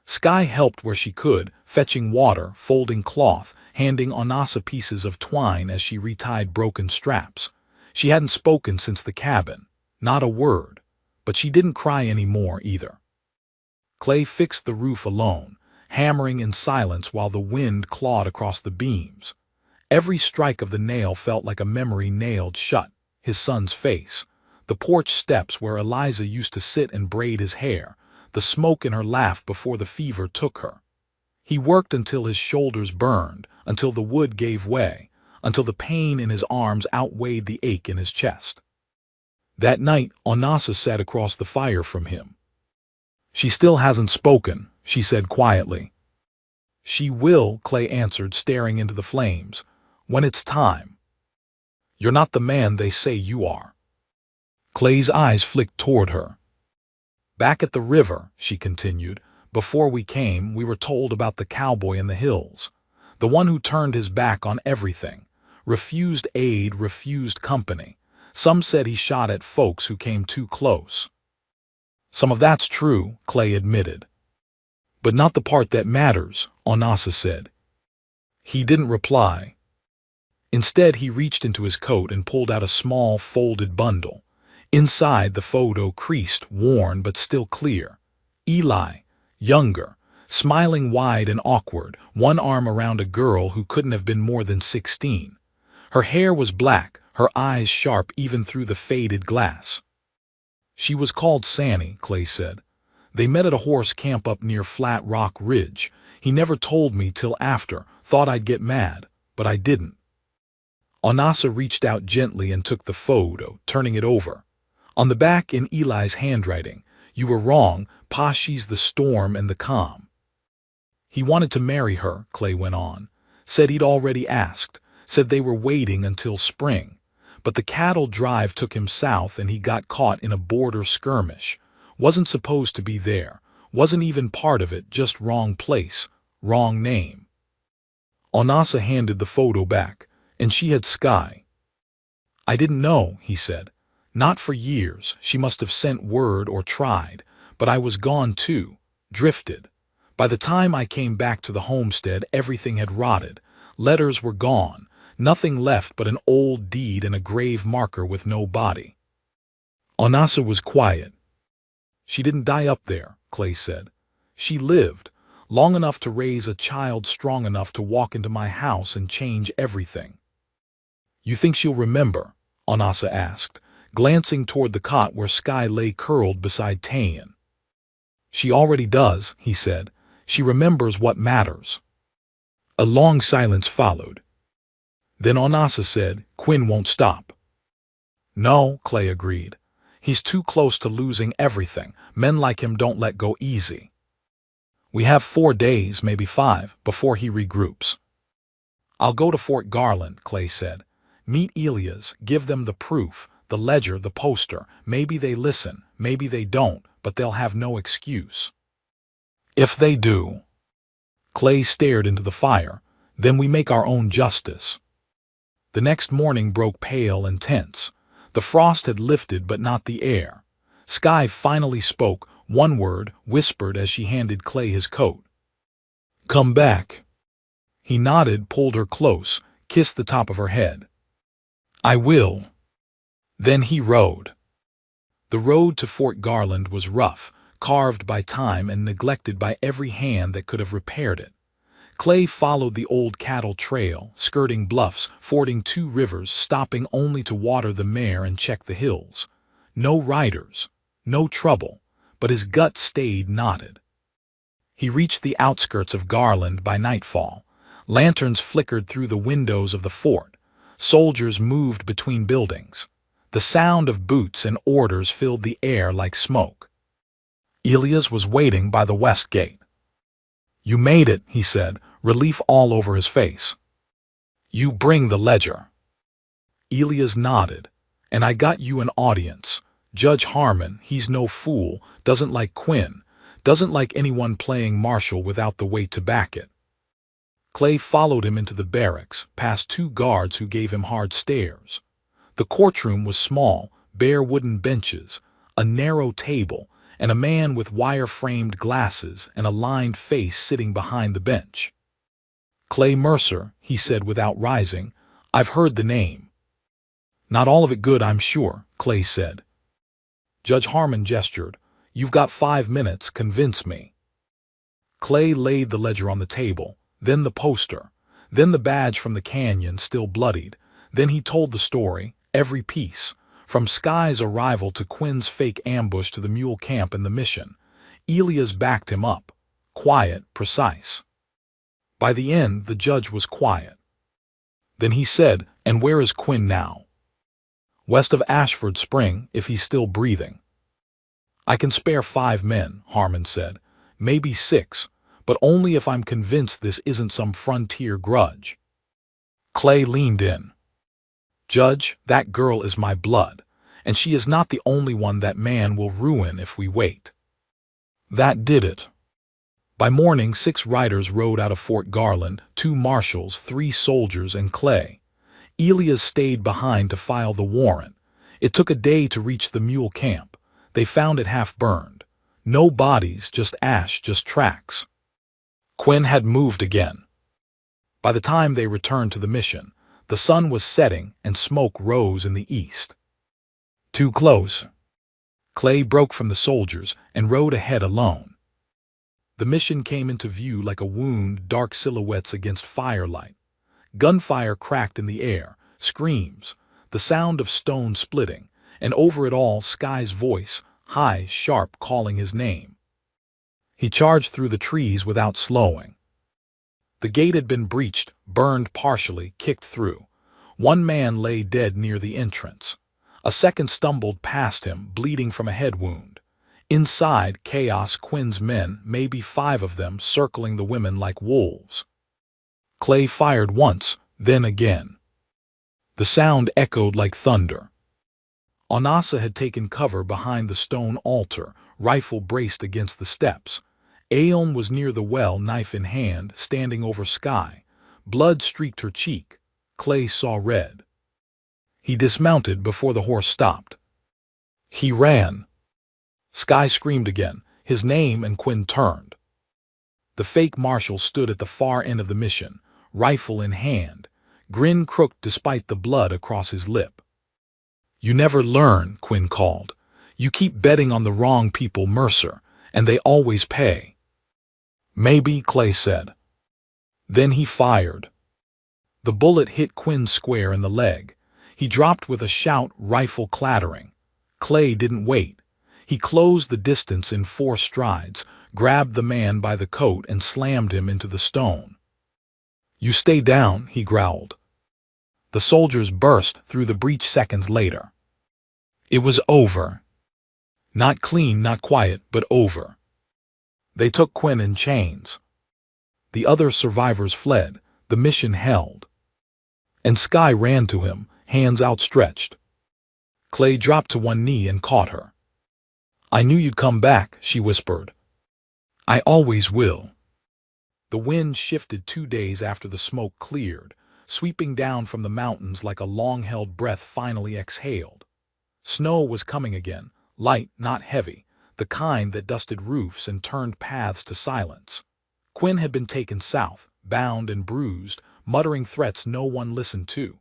Sky helped where she could, fetching water, folding cloth, handing Onasa pieces of twine as she retied broken straps. She hadn't spoken since the cabin, not a word, but she didn't cry anymore either. Clay fixed the roof alone, hammering in silence while the wind clawed across the beams. Every strike of the nail felt like a memory nailed shut, his son's face, the porch steps where Eliza used to sit and braid his hair, the smoke in her laugh before the fever took her. He worked until his shoulders burned, until the wood gave way, until the pain in his arms outweighed the ache in his chest. That night, Onasa sat across the fire from him. "She still hasn't spoken," she said quietly. "She will," Clay answered, staring into the flames, "when it's time. You're not the man they say you are." Clay's eyes flicked toward her. "Back at the river," she continued, "before we came, we were told about the cowboy in the hills. The one who turned his back on everything, refused aid, refused company. Some said he shot at folks who came too close." "Some of that's true," Clay admitted. "But not the part that matters," Onasa said. He didn't reply. Instead, he reached into his coat and pulled out a small, folded bundle. Inside, the photo creased, worn, but still clear. Eli, younger, smiling wide and awkward, one arm around a girl who couldn't have been more than 16. Her hair was black, her eyes sharp even through the faded glass. "She was called Sanny," Clay said. "They met at a horse camp up near Flat Rock Ridge. He never told me till after, thought I'd get mad, but I didn't." Onasa reached out gently and took the photo, turning it over. On the back, in Eli's handwriting, "You were wrong, Pa, she's the storm and the calm." "He wanted to marry her," Clay went on. "Said he'd already asked, said they were waiting until spring. But the cattle drive took him south and he got caught in a border skirmish. Wasn't supposed to be there, wasn't even part of it, just wrong place, wrong name." Onasa handed the photo back, and she had Sky. "I didn't know," he said. "Not for years, she must have sent word or tried, but I was gone too, drifted. By the time I came back to the homestead, everything had rotted. Letters were gone, nothing left but an old deed and a grave marker with no body." Onasa was quiet. "She didn't die up there," Clay said. "She lived, long enough to raise a child strong enough to walk into my house and change everything." "You think she'll remember?" Onasa asked, glancing toward the cot where Sky lay curled beside Tayan. "She already does," he said. "She remembers what matters." A long silence followed. Then Onasa said, "Quinn won't stop." "No," Clay agreed. "He's too close to losing everything. Men like him don't let go easy. We have 4 days, maybe 5, before he regroups." "I'll go to Fort Garland," Clay said. "Meet Elias, give them the proof, the ledger, the poster. Maybe they listen, maybe they don't, but they'll have no excuse." "If they do." Clay stared into the fire. "Then we make our own justice." The next morning broke pale and tense. The frost had lifted, but not the air. Sky finally spoke, one word, whispered as she handed Clay his coat. "Come back." He nodded, pulled her close, kissed the top of her head. "I will." Then he rode. The road to Fort Garland was rough, carved by time and neglected by every hand that could have repaired it. Clay followed the old cattle trail, skirting bluffs, fording 2 rivers, stopping only to water the mare and check the hills. No riders, no trouble, but his gut stayed knotted. He reached the outskirts of Garland by nightfall. Lanterns flickered through the windows of the fort. Soldiers moved between buildings. The sound of boots and orders filled the air like smoke. Elias was waiting by the west gate. "You made it," he said, relief all over his face. "You bring the ledger." Elias nodded. "And I got you an audience. Judge Harmon, he's no fool, doesn't like Quinn, doesn't like anyone playing marshal without the weight to back it." Clay followed him into the barracks, past 2 guards who gave him hard stares. The courtroom was small, bare wooden benches, a narrow table, and a man with wire-framed glasses and a lined face sitting behind the bench. "Clay Mercer," he said without rising. "I've heard the name." "Not all of it good, I'm sure," Clay said. Judge Harmon gestured. "You've got 5 minutes, convince me." Clay laid the ledger on the table, then the poster, then the badge from the canyon still bloodied. Then he told the story, every piece, from Sky's arrival to Quinn's fake ambush to the mule camp and the mission. Elias backed him up, quiet, precise. By the end, the judge was quiet. Then he said, "And where is Quinn now?" "West of Ashford Spring, if he's still breathing." "I can spare 5 men," Harmon said. "Maybe 6, but only if I'm convinced this isn't some frontier grudge." Clay leaned in. "Judge, that girl is my blood, and she is not the only one that man will ruin if we wait." That did it. By morning, 6 riders rode out of Fort Garland, 2 marshals, 3 soldiers, and Clay. Elias stayed behind to file the warrant. It took a day to reach the mule camp. They found it half burned. No bodies, just ash, just tracks. Quinn had moved again. By the time they returned to the mission, the sun was setting and smoke rose in the east. "Too close." Clay broke from the soldiers and rode ahead alone. The mission came into view like a wound, dark silhouettes against firelight. Gunfire cracked in the air, screams, the sound of stone splitting, and over it all Sky's voice, high, sharp, calling his name. He charged through the trees without slowing. The gate had been breached, burned partially, kicked through. 1 man lay dead near the entrance. A second stumbled past him, bleeding from a head wound. Inside, chaos, Quinn's men, maybe 5 of them, circling the women like wolves. Clay fired once, then again. The sound echoed like thunder. Onasa had taken cover behind the stone altar, rifle braced against the steps. Aeon was near the well, knife in hand, standing over Sky. Blood streaked her cheek. Clay saw red. He dismounted before the horse stopped. He ran. Sky screamed again, his name, and Quinn turned. The fake marshal stood at the far end of the mission, rifle in hand, grin crooked despite the blood across his lip. "You never learn," Quinn called. "You keep betting on the wrong people, Mercer, and they always pay." "Maybe," Clay said. Then he fired. The bullet hit Quinn square in the leg. He dropped with a shout, rifle clattering. Clay didn't wait. He closed the distance in 4 strides, grabbed the man by the coat and slammed him into the stone. "You stay down," he growled. The soldiers burst through the breach seconds later. It was over. Not clean, not quiet, but over. They took Quinn in chains. The other survivors fled. The mission held. And Sky ran to him, hands outstretched. Clay dropped to one knee and caught her. "I knew you'd come back," she whispered. "I always will." The wind shifted 2 days after the smoke cleared. sweeping down from the mountains like a long-held breath finally exhaled. Snow was coming again, light, not heavy, the kind that dusted roofs and turned paths to silence. Quinn had been taken south, bound and bruised, muttering threats no one listened to.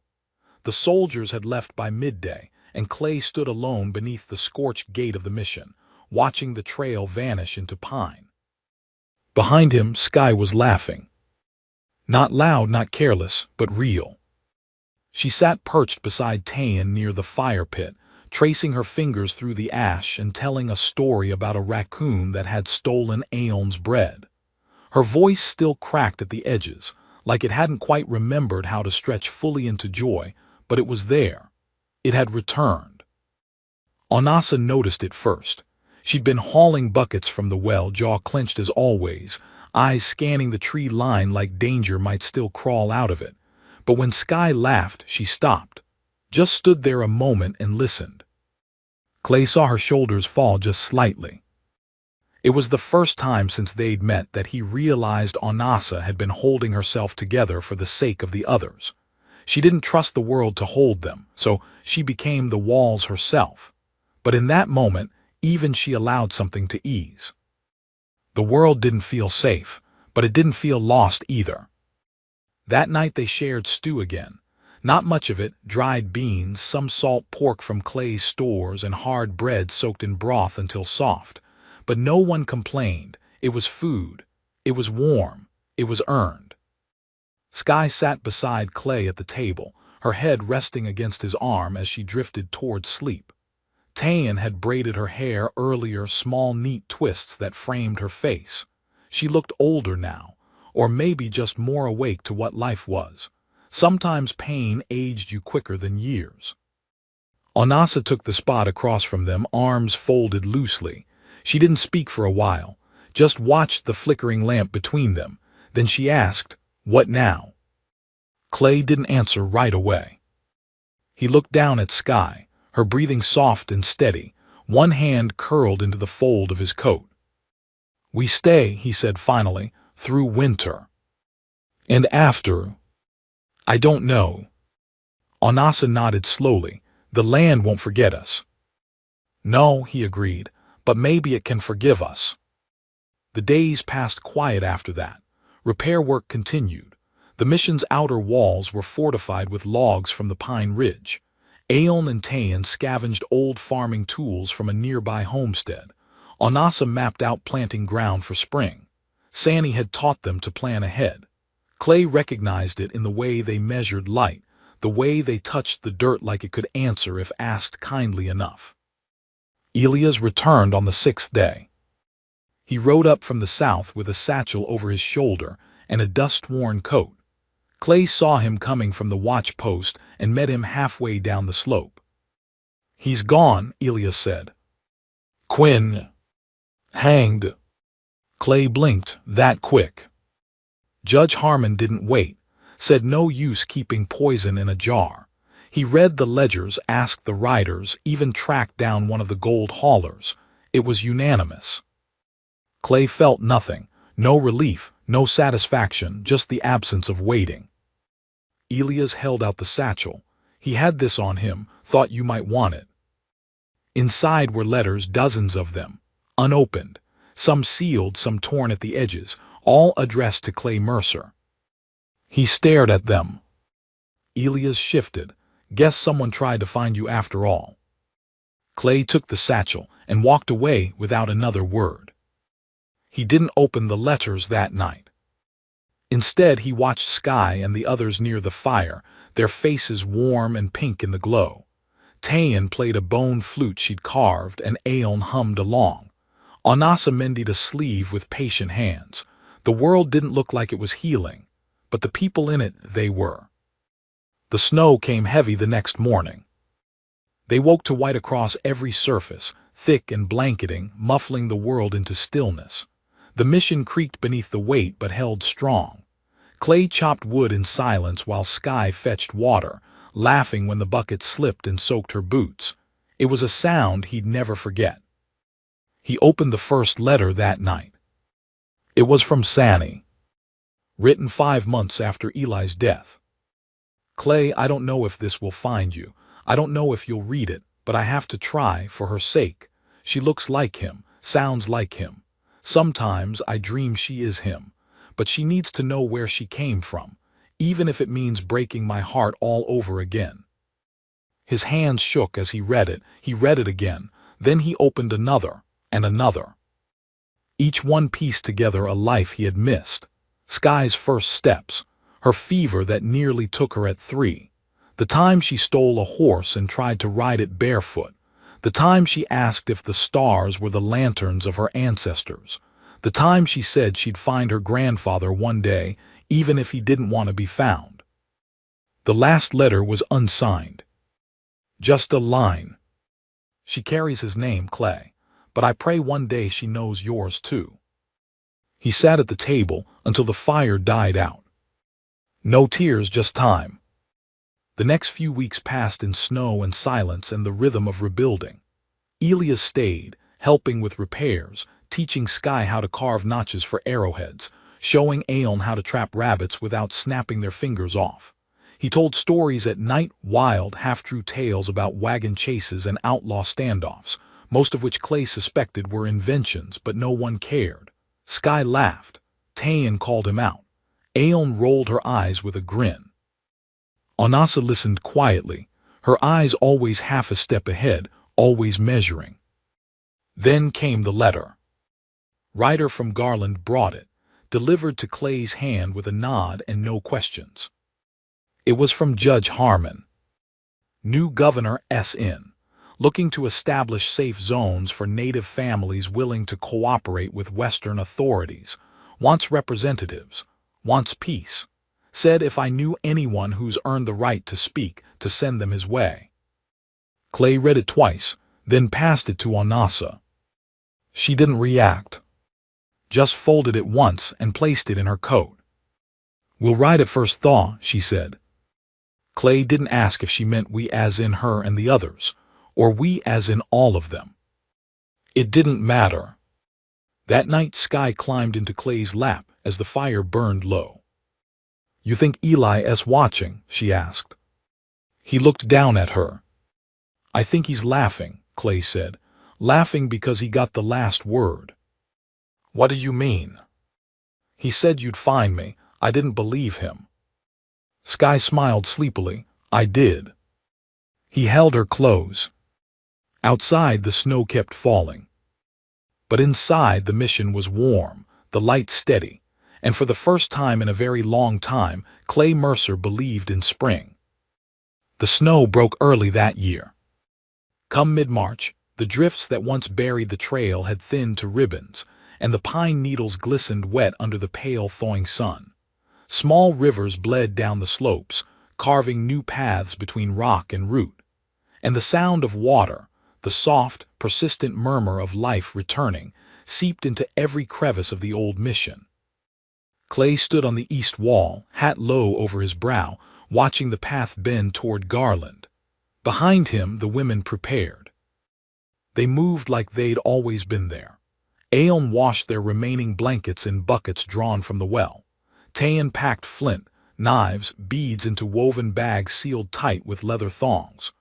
The soldiers had left by midday, and Clay stood alone beneath the scorched gate of the mission, watching the trail vanish into pine. Behind him, Sky was laughing. Not loud, not careless, but real. She sat perched beside Tayan near the fire pit, tracing her fingers through the ash and telling a story about a raccoon that had stolen Aeon's bread. Her voice still cracked at the edges, like it hadn't quite remembered how to stretch fully into joy, but it was there. It had returned. Onasa noticed it first. She'd been hauling buckets from the well, jaw clenched as always, eyes scanning the tree line like danger might still crawl out of it. But when Sky laughed, she stopped, just stood there a moment and listened. Clay saw her shoulders fall just slightly. It was the first time since they'd met that he realized Onasa had been holding herself together for the sake of the others. She didn't trust the world to hold them, so she became the walls herself. But in that moment, even she allowed something to ease. The world didn't feel safe, but it didn't feel lost either. That night they shared stew again. Not much of it, dried beans, some salt pork from Clay's stores, and hard bread soaked in broth until soft. But no one complained. It was food. It was warm. It was earned. Sky sat beside Clay at the table, her head resting against his arm as she drifted toward sleep. Tayan had braided her hair earlier, small neat twists that framed her face. She looked older now, or maybe just more awake to what life was. Sometimes pain aged you quicker than years. Onasa took the spot across from them, arms folded loosely. She didn't speak for a while, just watched the flickering lamp between them. Then she asked, "What now?" Clay didn't answer right away. He looked down at Sky, her breathing soft and steady, one hand curled into the fold of his coat. "We stay," he said finally, "through winter. And after, I don't know." Onasa nodded slowly. "The land won't forget us." "No," he agreed, "but maybe it can forgive us." The days passed quiet after that. Repair work continued. The mission's outer walls were fortified with logs from the Pine Ridge. Aeon and Tayan scavenged old farming tools from a nearby homestead. Onasa mapped out planting ground for spring. Sani had taught them to plan ahead. Clay recognized it in the way they measured light, the way they touched the dirt like it could answer if asked kindly enough. Elias returned on the 6th day. He rode up from the south with a satchel over his shoulder and a dust-worn coat. Clay saw him coming from the watch post and met him halfway down the slope. "He's gone," Elias said. "Quinn hanged." Clay blinked, "That quick?" Judge Harmon didn't wait, said no use keeping poison in a jar. He read the ledgers, asked the writers, even tracked down one of the gold haulers. It was unanimous. Clay felt nothing, no relief, no satisfaction, just the absence of waiting. Elias held out the satchel. He had this on him, thought you might want it. Inside were letters, dozens of them, unopened, some sealed, some torn at the edges, all addressed to Clay Mercer. He stared at them. Elias shifted. "Guess someone tried to find you after all." Clay took the satchel and walked away without another word. He didn't open the letters that night. Instead, he watched Sky and the others near the fire, their faces warm and pink in the glow. Tayan played a bone flute she'd carved, and Aeon hummed along. Onasa mended a sleeve with patient hands. The world didn't look like it was healing, but the people in it, they were. The snow came heavy the next morning. They woke to white across every surface, thick and blanketing, muffling the world into stillness. The mission creaked beneath the weight but held strong. Clay chopped wood in silence while Sky fetched water, laughing when the bucket slipped and soaked her boots. It was a sound he'd never forget. He opened the first letter that night. It was from Sani, written 5 months after Eli's death. "Clay, I don't know if this will find you. I don't know if you'll read it, but I have to try for her sake. She looks like him, sounds like him. Sometimes I dream she is him. But she needs to know where she came from, even if it means breaking my heart all over again." His hands shook as he read it. He read it again. Then he opened another and another. Each one pieced together a life he had missed. Sky's first steps, her fever that nearly took her at 3, the time she stole a horse and tried to ride it barefoot, the time she asked if the stars were the lanterns of her ancestors, the time she said she'd find her grandfather one day, even if he didn't want to be found. The last letter was unsigned. Just a line. "She carries his name, Clay, but I pray one day she knows yours too." He sat at the table until the fire died out. No tears, just time. The next few weeks passed in snow and silence and the rhythm of rebuilding. Elias stayed, helping with repairs, teaching Sky how to carve notches for arrowheads, showing Aeon how to trap rabbits without snapping their fingers off. He told stories at night, wild, half-true tales about wagon chases and outlaw standoffs, most of which Clay suspected were inventions, but no one cared. Sky laughed. Tayan called him out. Aeon rolled her eyes with a grin. Onasa listened quietly, her eyes always half a step ahead, always measuring. Then came the letter. Ryder from Garland brought it, delivered to Clay's hand with a nod and no questions. It was from Judge Harmon. New Governor S.N., looking to establish safe zones for Native families willing to cooperate with Western authorities, wants representatives, wants peace, said if I knew anyone who's earned the right to speak, to send them his way. Clay read it twice, then passed it to Onasa. She didn't react. Just folded it once and placed it in her coat. "We'll ride at first thaw," she said. Clay didn't ask if she meant we as in her and the others, or we as in all of them. It didn't matter. That night Sky climbed into Clay's lap as the fire burned low. "You think Eli's watching?" she asked. He looked down at her. "I think he's laughing," Clay said. "Laughing because he got the last word." "What do you mean?" "He said you'd find me. I didn't believe him." Sky smiled sleepily. "I did." He held her close. Outside the snow kept falling. But inside the mission was warm, the light steady, and for the first time in a very long time, Clay Mercer believed in spring. The snow broke early that year. Come mid-March, the drifts that once buried the trail had thinned to ribbons, and the pine needles glistened wet under the pale thawing sun. Small rivers bled down the slopes, carving new paths between rock and root. And the sound of water, the soft, persistent murmur of life returning, seeped into every crevice of the old mission. Clay stood on the east wall, hat low over his brow, watching the path bend toward Garland. Behind him, the women prepared. They moved like they'd always been there. Aeon washed their remaining blankets in buckets drawn from the well. Tayan packed flint, knives, beads into woven bags sealed tight with leather thongs.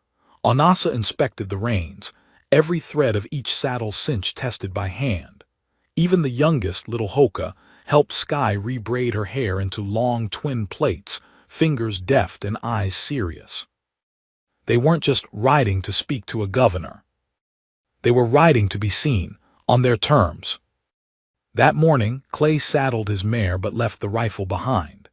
Onasa inspected the reins, every thread of each saddle cinch tested by hand. Even the youngest, little Hoka, helped Sky rebraid her hair into long twin plaits, fingers deft and eyes serious. They weren't just riding to speak to a governor. They were riding to be seen, on their terms. That morning, Clay saddled his mare but left the rifle behind.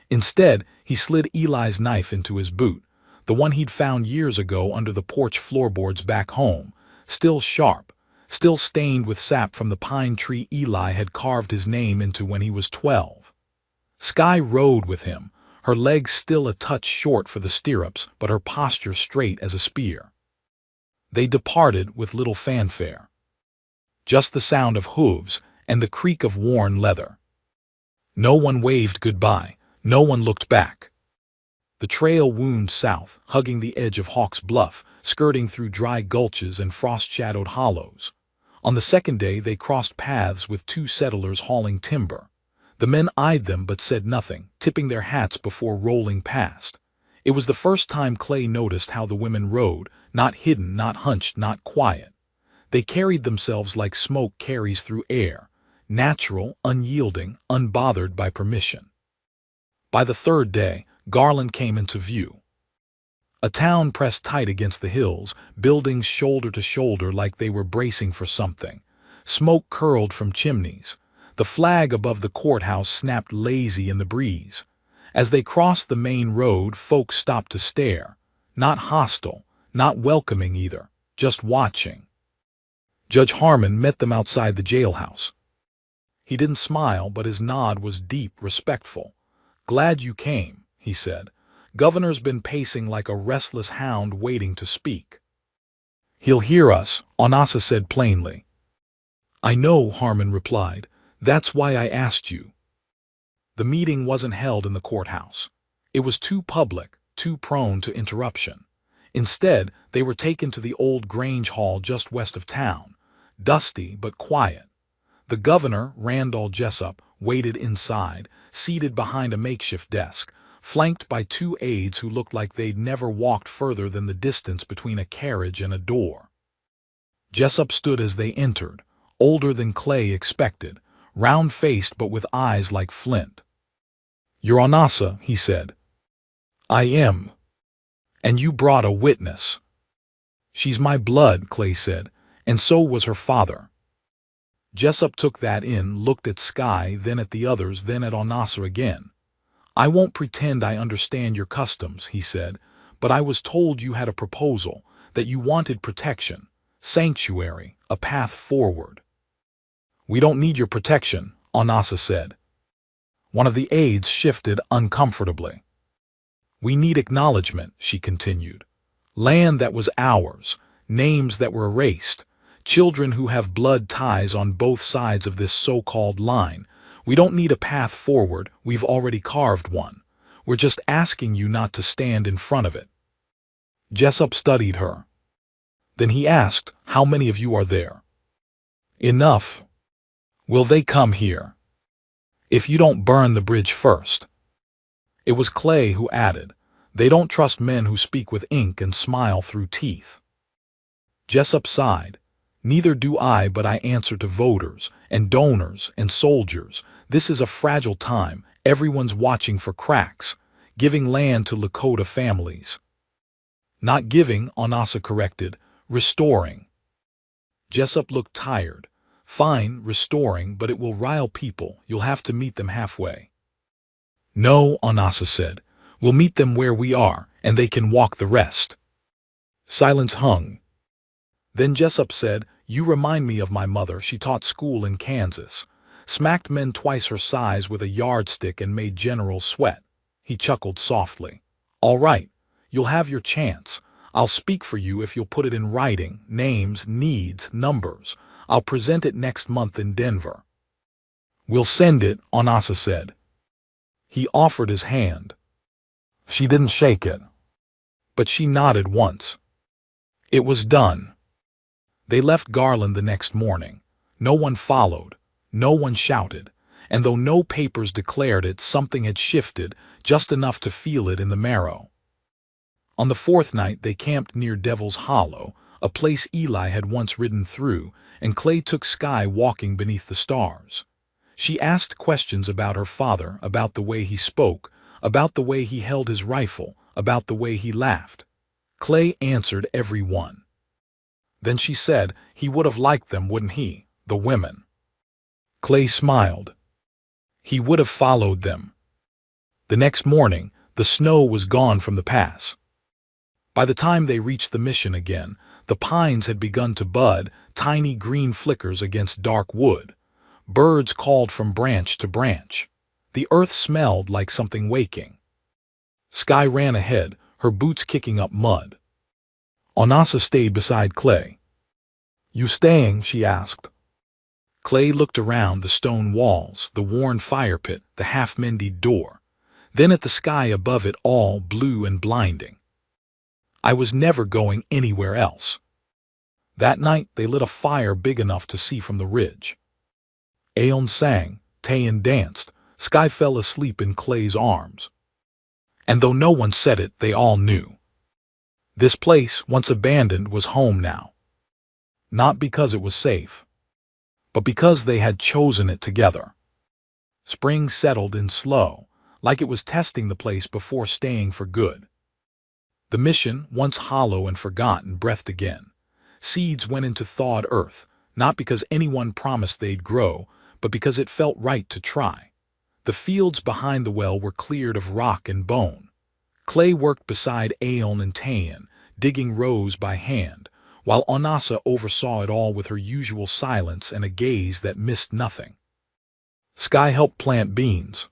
Instead, he slid Eli's knife into his boot, the one he'd found years ago under the porch floorboards back home, still sharp, still stained with sap from the pine tree Eli had carved his name into when he was 12. Sky rode with him, her legs still a touch short for the stirrups, but her posture straight as a spear. They departed with little fanfare. Just the sound of hooves and the creak of worn leather. No one waved goodbye, no one looked back. The trail wound south, hugging the edge of Hawk's Bluff, skirting through dry gulches and frost-shadowed hollows. On the second day, they crossed paths with 2 settlers hauling timber. The men eyed them but said nothing, tipping their hats before rolling past. It was the first time Clay noticed how the women rode, not hidden, not hunched, not quiet. They carried themselves like smoke carries through air, natural, unyielding, unbothered by permission. By the third day, Garland came into view. A town pressed tight against the hills, buildings shoulder to shoulder like they were bracing for something. Smoke curled from chimneys. The flag above the courthouse snapped lazy in the breeze. As they crossed the main road, folks stopped to stare. Not hostile, not welcoming either, just watching. Judge Harmon met them outside the jailhouse. He didn't smile, but his nod was deep, respectful. "Glad you came," he said. "Governor's been pacing like a restless hound waiting to speak." "He'll hear us," Onasa said plainly. "I know," Harmon replied. "That's why I asked you." The meeting wasn't held in the courthouse. It was too public, too prone to interruption. Instead, they were taken to the old Grange Hall just west of town, dusty but quiet. The governor, Randall Jessup, waited inside, seated behind a makeshift desk, flanked by two aides who looked like they'd never walked further than the distance between a carriage and a door. Jessup stood as they entered, older than Clay expected, round-faced but with eyes like flint. "You're Onasa," he said. "I am. And you brought a witness." "She's my blood," Clay said, "and so was her father." Jessup took that in, looked at Sky, then at the others, then at Onasa again. "I won't pretend I understand your customs," he said, "but I was told you had a proposal, that you wanted protection, sanctuary, a path forward." "We don't need your protection," Onasa said. One of the aides shifted uncomfortably. "We need acknowledgement," she continued. "Land that was ours, names that were erased, children who have blood ties on both sides of this so-called line. We don't need a path forward, we've already carved one. We're just asking you not to stand in front of it." Jessup studied her. Then he asked, "How many of you are there?" "Enough." "Will they come here?" "If you don't burn the bridge first." It was Clay who added, "They don't trust men who speak with ink and smile through teeth." Jessup sighed. "Neither do I, but I answer to voters, and donors, and soldiers. This is a fragile time. Everyone's watching for cracks. Giving land to Lakota families." "Not giving," Onasa corrected. "Restoring." Jessup looked tired. "Fine, restoring, but it will rile people. You'll have to meet them halfway." "No," Onasa said. "We'll meet them where we are, and they can walk the rest." Silence hung. Then Jessup said, "You remind me of my mother. She taught school in Kansas. Smacked men twice her size with a yardstick and made generals sweat." He chuckled softly. "All right, you'll have your chance. I'll speak for you if you'll put it in writing, names, needs, numbers. I'll present it next month in Denver." "We'll send it," Onasa said. He offered his hand. She didn't shake it, but she nodded once. It was done. They left Garland the next morning. No one followed, no one shouted, and though no papers declared it, something had shifted, just enough to feel it in the marrow. On the fourth night they camped near Devil's Hollow, a place Eli had once ridden through, and Clay took Sky walking beneath the stars. She asked questions about her father, about the way he spoke, about the way he held his rifle, about the way he laughed. Clay answered every one. Then she said, "He would have liked them, wouldn't he, the women?" Clay smiled. "He would have followed them." The next morning, the snow was gone from the pass. By the time they reached the mission again, the pines had begun to bud, tiny green flickers against dark wood. Birds called from branch to branch. The earth smelled like something waking. Sky ran ahead, her boots kicking up mud. Onasa stayed beside Clay. "You staying?" she asked. Clay looked around the stone walls, the worn fire pit, the half-mended door, then at the sky above it all, blue and blinding. "I was never going anywhere else." That night they lit a fire big enough to see from the ridge. Aeon sang, Tayan danced, Sky fell asleep in Clay's arms. And though no one said it, they all knew. This place, once abandoned, was home now. Not because it was safe, but because they had chosen it together. Spring settled in slow, like it was testing the place before staying for good. The mission, once hollow and forgotten, breathed again. Seeds went into thawed earth, not because anyone promised they'd grow, but because it felt right to try. The fields behind the well were cleared of rock and bone. Clay worked beside Aeon and Taean, digging rows by hand, while Onasa oversaw it all with her usual silence and a gaze that missed nothing. Sky helped plant beans.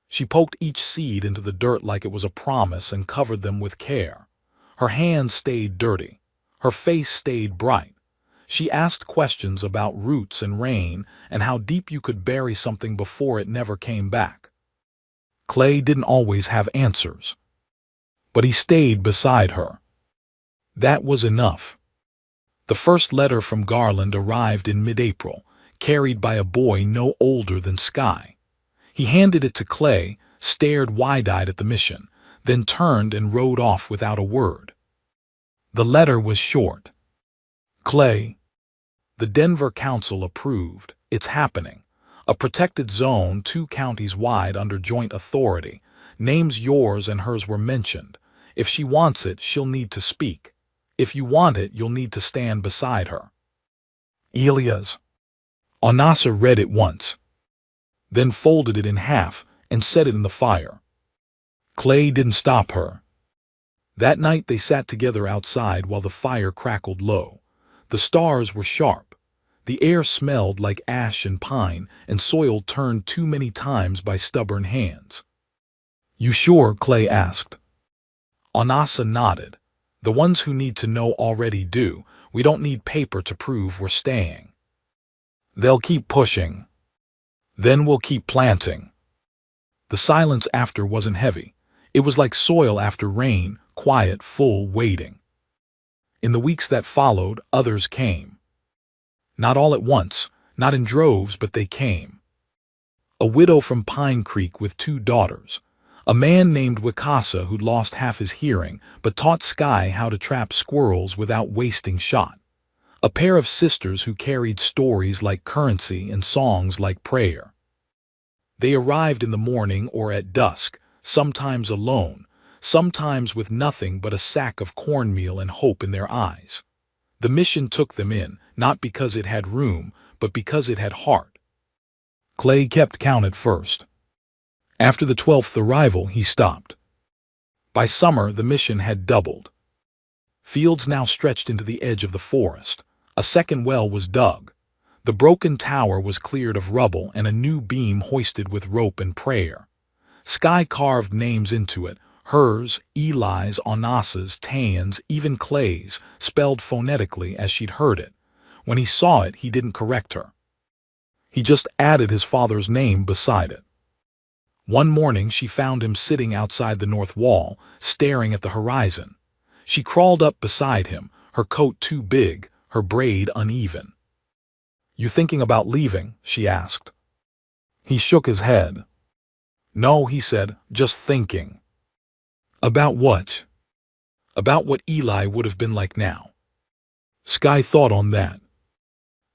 She poked each seed into the dirt like it was a promise and covered them with care. Her hands stayed dirty. Her face stayed bright. She asked questions about roots and rain and how deep you could bury something before it never came back. Clay didn't always have answers, but he stayed beside her. That was enough. The first letter from Garland arrived in mid-April, carried by a boy no older than Sky. He handed it to Clay, stared wide-eyed at the mission, then turned and rode off without a word. The letter was short. Clay, the Denver Council approved. It's happening. A protected zone 2 counties wide under joint authority. Names yours and hers were mentioned. If she wants it, she'll need to speak. If you want it, you'll need to stand beside her. Elias. Onasa read it once, then folded it in half and set it in the fire. Clay didn't stop her. That night they sat together outside while the fire crackled low. The stars were sharp. The air smelled like ash and pine, and soil turned too many times by stubborn hands. "You sure?" Clay asked. Onasa nodded. "The ones who need to know already do. We don't need paper to prove we're staying. They'll keep pushing. Then we'll keep planting." The silence after wasn't heavy. It was like soil after rain, quiet, full, waiting. In the weeks that followed, others came. Not all at once, not in droves, but they came. A widow from Pine Creek with 2 daughters. A man named Wakasa who'd lost half his hearing, but taught Sky how to trap squirrels without wasting shot. A pair of sisters who carried stories like currency and songs like prayer. They arrived in the morning or at dusk, sometimes alone, sometimes with nothing but a sack of cornmeal and hope in their eyes. The mission took them in, not because it had room, but because it had heart. Clay kept count at first. After the 12th arrival, he stopped. By summer, the mission had doubled. Fields now stretched into the edge of the forest. A second well was dug. The broken tower was cleared of rubble and a new beam hoisted with rope and prayer. Sky carved names into it, hers, Eli's, Onasa's, Taean's, even Clay's, spelled phonetically as she'd heard it. When he saw it, he didn't correct her. He just added his father's name beside it. One morning she found him sitting outside the north wall, staring at the horizon. She crawled up beside him, her coat too big, her braid uneven. "You thinking about leaving?" she asked. He shook his head. "No," he said, "just thinking." "About what?" "About what Eli would have been like now." Sky thought on that,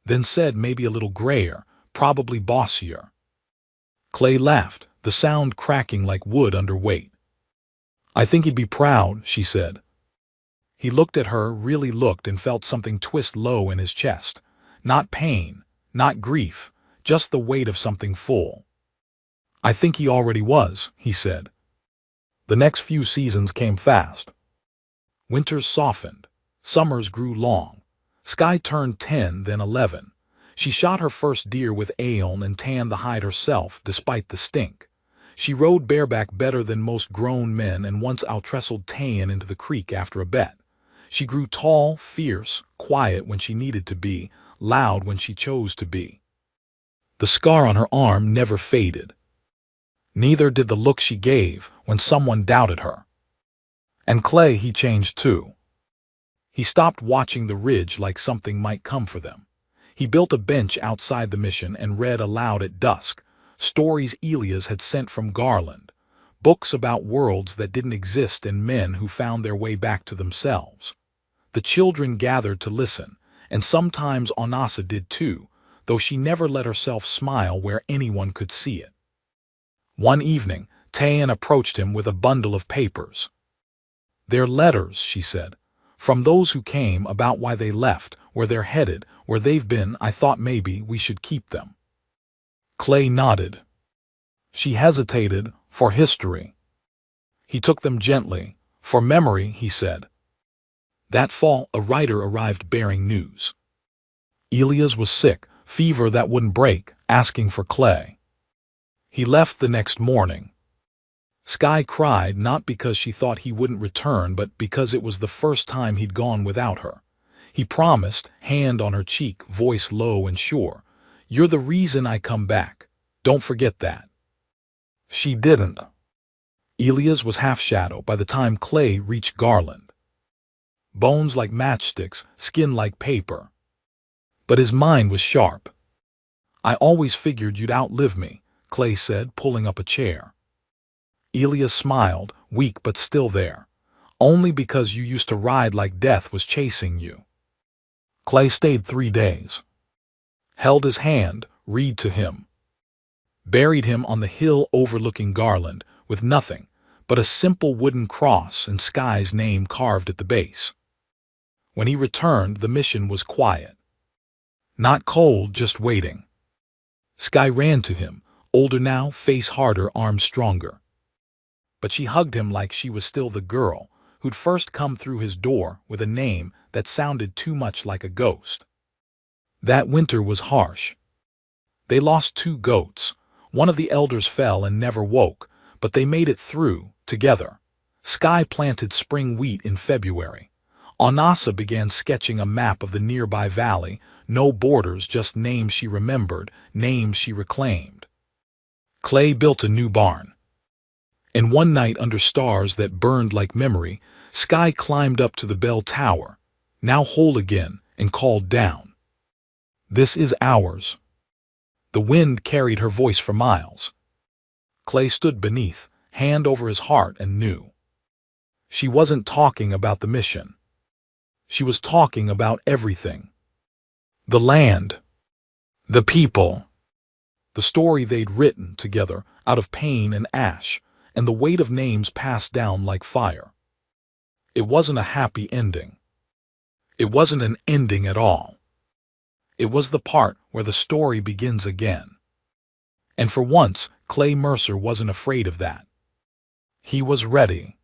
then said maybe a little grayer, probably bossier. Clay laughed, the sound cracking like wood under weight. "I think he'd be proud," she said. He looked at her, really looked, and felt something twist low in his chest. Not pain, not grief, just the weight of something full. "I think he already was," he said. The next few seasons came fast. Winters softened. Summers grew long. Sky turned 10, then 11. She shot her first deer with Aeon and tanned the hide herself, despite the stink. She rode bareback better than most grown men and once outtrestled Taean into the creek after a bet. She grew tall, fierce, quiet when she needed to be, loud when she chose to be. The scar on her arm never faded. Neither did the look she gave when someone doubted her. And Clay, he changed too. He stopped watching the ridge like something might come for them. He built a bench outside the mission and read aloud at dusk, stories Elias had sent from Garland. Books about worlds that didn't exist and men who found their way back to themselves. The children gathered to listen, and sometimes Onasa did too, though she never let herself smile where anyone could see it. One evening, Tayan approached him with a bundle of papers. "They're letters," she said, "from those who came, about why they left, where they're headed, where they've been. I thought maybe we should keep them." Clay nodded. She hesitated. "For history." He took them gently. "For memory," he said. That fall, a writer arrived bearing news. Elias was sick, fever that wouldn't break, asking for Clay. He left the next morning. Sky cried, not because she thought he wouldn't return, but because it was the first time he'd gone without her. He promised, hand on her cheek, voice low and sure, "You're the reason I come back. Don't forget that." She didn't. Elias was half shadow by the time Clay reached Garland. Bones like matchsticks, skin like paper. But his mind was sharp. "I always figured you'd outlive me," Clay said, pulling up a chair. Elias smiled, weak but still there. "Only because you used to ride like death was chasing you." Clay stayed 3 days. Held his hand, read to him. Buried him on the hill overlooking Garland, with nothing but a simple wooden cross and Sky's name carved at the base. When he returned, the mission was quiet. Not cold, just waiting. Sky ran to him, older now, face harder, arms stronger. But she hugged him like she was still the girl who'd first come through his door with a name that sounded too much like a ghost. That winter was harsh. They lost 2 goats. One of the elders fell and never woke, but they made it through, together. Sky planted spring wheat in February. Onasa began sketching a map of the nearby valley, no borders, just names she remembered, names she reclaimed. Clay built a new barn. And one night, under stars that burned like memory, Sky climbed up to the bell tower, now whole again, and called down. "This is ours." The wind carried her voice for miles. Clay stood beneath, hand over his heart, and knew. She wasn't talking about the mission. She was talking about everything. The land. The people. The story they'd written together, out of pain and ash, and the weight of names passed down like fire. It wasn't a happy ending. It wasn't an ending at all. It was the part where the story begins again. And for once, Clay Mercer wasn't afraid of that. He was ready.